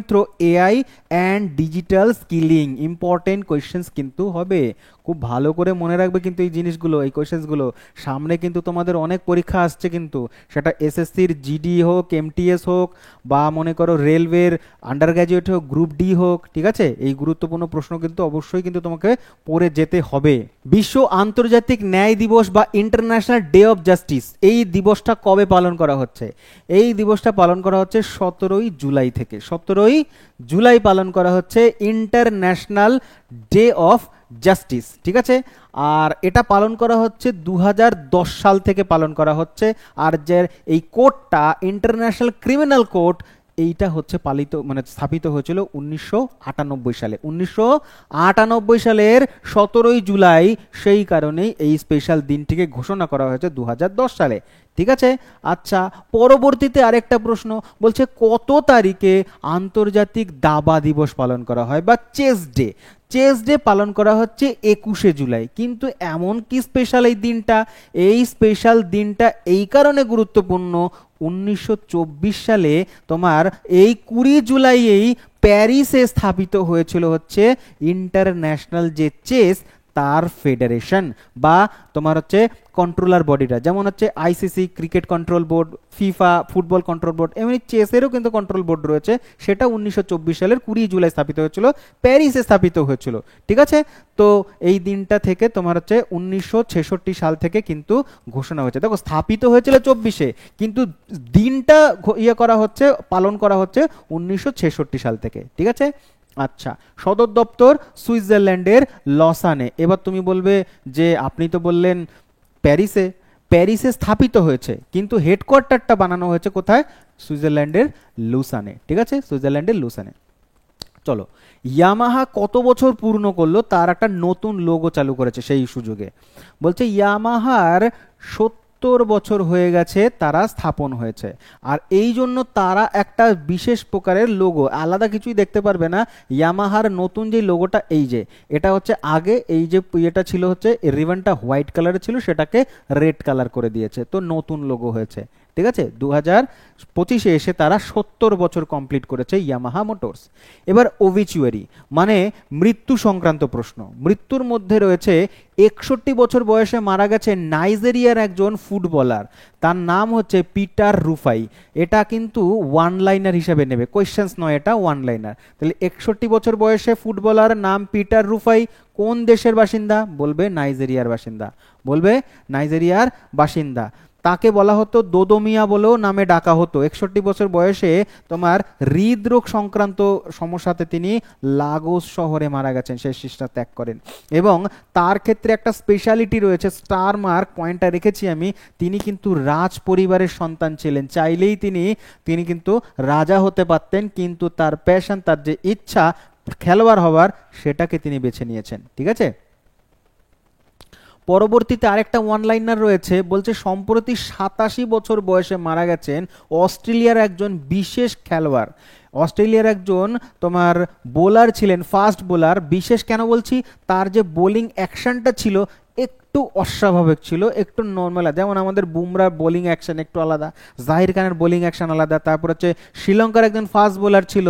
through AI and digital skilling. Important questions কিন্তু হবে, খুব ভালো করে মনে রাখবে কিন্তু এই জিনিসগুলো, এই কোয়েশ্চেন্সগুলো। সামনে কিন্তু তোমাদের অনেক পরীক্ষা আসছে কিন্তু, সেটা এসএসসির জিডি হোক, এমটিএস হোক, বা মনে করো রেলওয়ের আন্ডার গ্র্যাজুয়েট হোক, গ্রুপ ডি হোক, ঠিক আছে। এই গুরুত্বপূর্ণ প্রশ্ন কিন্তু অবশ্যই কিন্তু তোমাকে পড়ে যেতে হবে। বিশ্ব আন্তর্জাতিক ন্যায় দিবস বা ইন্টারন্যাশনাল ডে অফ জাস্টিস, এই দিবসটা কবে পালন করা হচ্ছে? এই দিবসটা পালন করা হচ্ছে 17ই জুলাই থেকে, 17ই জুলাই পালন করা হচ্ছে ইন্টারন্যাশনাল ডে অফ জাস্টিস, ঠিক আছে। আর এটা পালন করা হচ্ছে 2010 সাল থেকে পালন করা হচ্ছে। আর যে এই কোর্টটা ইন্টারন্যাশনাল ক্রিমিনাল কোর্ট এইটা হচ্ছে পালিত মানে স্থাপিত হয়েছিল 1998 সালে। 1998 সালের 17ই জুলাই সেই কারণেই এই স্পেশাল দিনটিকে ঘোষণা করা হয়েছে 2010 সালে। ঠিক আছে। আচ্ছা, পরবর্তীতে আরেকটা প্রশ্ন বলছে কত তারিখে আন্তর্জাতিক দাবা দিবস পালন করা হয় বা চেস ডে? চেস ডে পালন করা হচ্ছে 21শে জুলাই। কিন্তু এমন কি স্পেশাল এই দিনটা? এই স্পেশাল দিনটা এই কারণে গুরুত্বপূর্ণ, 1924 সালে তোমার এই 20 জুলাইয়েই প্যারিসে স্থাপিত হয়েছিল হচ্ছে ইন্টারন্যাশনাল যে চেস তার ফেডারেশন বা তোমার হচ্ছে কন্ট্রোলার বডিটা, যেমন হচ্ছে ICC cricket control board, FIFA football control board, এমনি চেসেরও কিন্তু কন্ট্রোল বোর্ড রয়েছে। সেটা 1924 সালের 20 জুলাই স্থাপিত হয়েছিল, প্যারিসে স্থাপিত হয়েছিল। ঠিক আছে। তো এই দিনটা থেকে তোমার হচ্ছে 1966 সাল থেকে কিন্তু ঘোষণা হয়েছে। দেখো স্থাপিত হয়েছিল 24-এ, কিন্তু দিনটা করা হচ্ছে, পালন করা হচ্ছে 1966 সাল থেকে। ঠিক আছে। আচ্ছা, সদর দপ্তর সুইজারল্যান্ডের লসানে। এবার তুমি বলবে যে আপনি তো বললেন প্যারিসে, প্যারিসে স্থাপিত হয়েছে কিন্তু হেডকোয়ার্টারটা বানানো হয়েছে কোথায়? সুইজারল্যান্ডের লুসানে। ঠিক আছে, সুইজারল্যান্ডের লুসানে। চলো, ইয়ামাহা কত বছর পূর্ণ করলো তার একটা নতুন লোগো চালু করেছে সেই সুযোগে। বলছে ইয়ামাহার 70 বছর হয়ে গেছে তারা স্থাপন হয়েছে, আর এই জন্য তারা একটা বিশেষ প্রকারের লোগো, আলাদা কিছুই দেখতে পারবে না। ইয়ামাহার নতুন যে লোগোটা, এই যে এটা হচ্ছে আগে এই যে এটা ছিল হচ্ছে রিবনটা হোয়াইট কালারের ছিল, সেটাকে রেড কালার করে দিয়েছে, তো নতুন লোগো হয়েছে। ঠিক আছে। 2025-এ এসে তারা 70 বছর কমপ্লিট করেছে ইয়ামাহা মোটরস। এবার ওবিচুয়ারি মানে মৃত্যু সংক্রান্ত প্রশ্ন। মৃত্যুর মধ্যে রয়েছে 61 বছর বয়সে মারা গেছে নাইজেরিয়ার একজন ফুটবলার, তার নাম হচ্ছে পিটার রুফাই। এটা কিন্তু ওয়ান লাইনার হিসেবে নেবে, কোয়েশ্চেন্স নয়, এটা ওয়ান লাইনার। তাহলে 61 বছর বয়সে ফুটবলার নাম পিটার রুফাই, কোন দেশের বাসিন্দা? বলবে নাইজেরিয়ার বাসিন্দা, বলবে নাইজেরিয়ার বাসিন্দা। তাকে বলা হতো দোদোমিয়া বলেও নামে ডাকা হতো। 61 বছর বয়সে তোমার হৃদরোগ সংক্রান্ত সমস্যাতে তিনি লাগোস শহরে মারা গেছেন, শেষ নিঃশ্বাস ত্যাগ করেন। এবং তার ক্ষেত্রে একটা স্পেশালিটি রয়েছে, স্টার মার্ক পয়েন্টটা রেখেছি আমি, তিনি কিন্তু রাজ পরিবারের সন্তান ছিলেন। চাইলেই তিনি কিন্তু রাজা হতে পারতেন, কিন্তু তার প্যাশন, তার যে ইচ্ছা খেলোয়াড় হওয়ার, সেটাকে তিনি বেছে নিয়েছেন। ঠিক আছে। পরবর্তীতে আরেকটা ওয়ান লাইনার রয়েছে, বলছে সম্প্রতি 87 বছর বয়সে মারা গেছেন অস্ট্রেলিয়ার একজন বিশেষ খেলোয়াড়। অস্ট্রেলিয়ার একজন তোমার বোলার ছিলেন, ফাস্ট বোলার। বিশেষ কেন বলছি? তার যে বোলিং অ্যাকশনটা ছিল একটু অস্বাভাবিক ছিল, একটু নর্মাল। যেমন আমাদের বুমরার বোলিং অ্যাকশন একটু আলাদা, জাহির খানের বোলিং অ্যাকশন আলাদা। তারপর হচ্ছে শ্রীলঙ্কার একজন ফাস্ট বোলার ছিল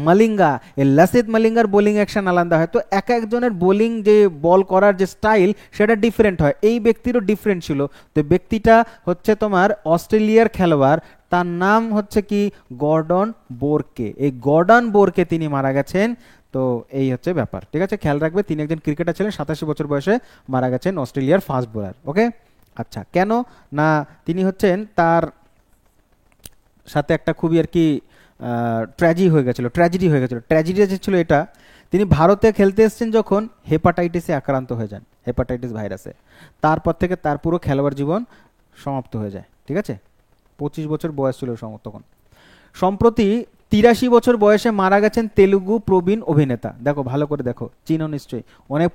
মালিঙ্গা, লাসিথ মালিঙ্গার বোলিং অ্যাকশন আলাদা হয়। তো এক একজনের বোলিং যে বল করার যে স্টাইল সেটা ডিফারেন্ট হয়, এই ব্যক্তিরও ডিফারেন্ট ছিল। তো ব্যক্তিটা হচ্ছে তোমার অস্ট্রেলিয়ার খেলোয়াড়, তার নাম হচ্ছে কি গর্ডন বোরকে। এই গর্ডন বোরকে তিনি মারা গেছেন। তো এই হচ্ছে ব্যাপার। ঠিক আছে, খেয়াল রাখবে তিনি একজন ক্রিকেটার ছিলেন, 87 বছর বয়সে মারা গেছেন, অস্ট্রেলিয়ার ফাস্ট বোলার। ওকে। আচ্ছা, কেন না তিনি হচ্ছেন, তার সাথে একটা খুবই আর কি ট্র্যাজেডি হয়ে গেছিল। ট্র্যাজেডি যে ছিল এটা, তিনি ভারতে খেলতে এসেছেন যখন হেপাটাইটিসে আক্রান্ত হয়ে যান, হেপাটাইটিস ভাইরাসে। তারপর থেকে তার পুরো খেলোয়াড় জীবন সমাপ্ত হয়ে যায়। ঠিক আছে, 25 বছর বয়স ছিল তখন। সম্প্রতি 83 বছর বয়সে মারা গেছেন তেলুগু প্রবীণ অভিনেতা। দেখো ভালো করে দেখো, চিনো নিশ্চয়ই,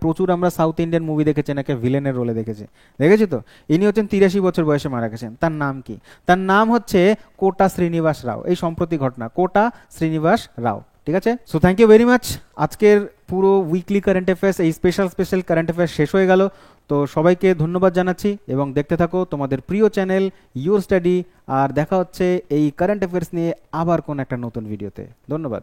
প্রচুর আমরা সাউথ ইন্ডিয়ান মুভি দেখেছি, নাকি ভিলেনের রোলে দেখেছি তো। ইনি হচ্ছেন 83 বছর বয়সে মারা গেছেন। তার নাম কি? তার নাম হচ্ছে কোটা শ্রীনিবাস রাও। এই সম্প্রতি ঘটনা, কোটা শ্রীনিবাস রাও। ঠিক আছে। So thank you very much. আজকের পুরো উইকলি কারেন্ট অ্যাফেয়ার্স, এই স্পেশাল কারেন্ট অ্যাফেয়ার্স শেষ হয়ে গেল। তো সবাইকে ধন্যবাদ জানাচ্ছি এবং দেখতে থাকো তোমাদের প্রিয় চ্যানেল ইউর স্টাডি। আর দেখা হচ্ছে এই কারেন্ট অ্যাফেয়ার্স নিয়ে আবার কোন একটা নতুন ভিডিওতে। ধন্যবাদ।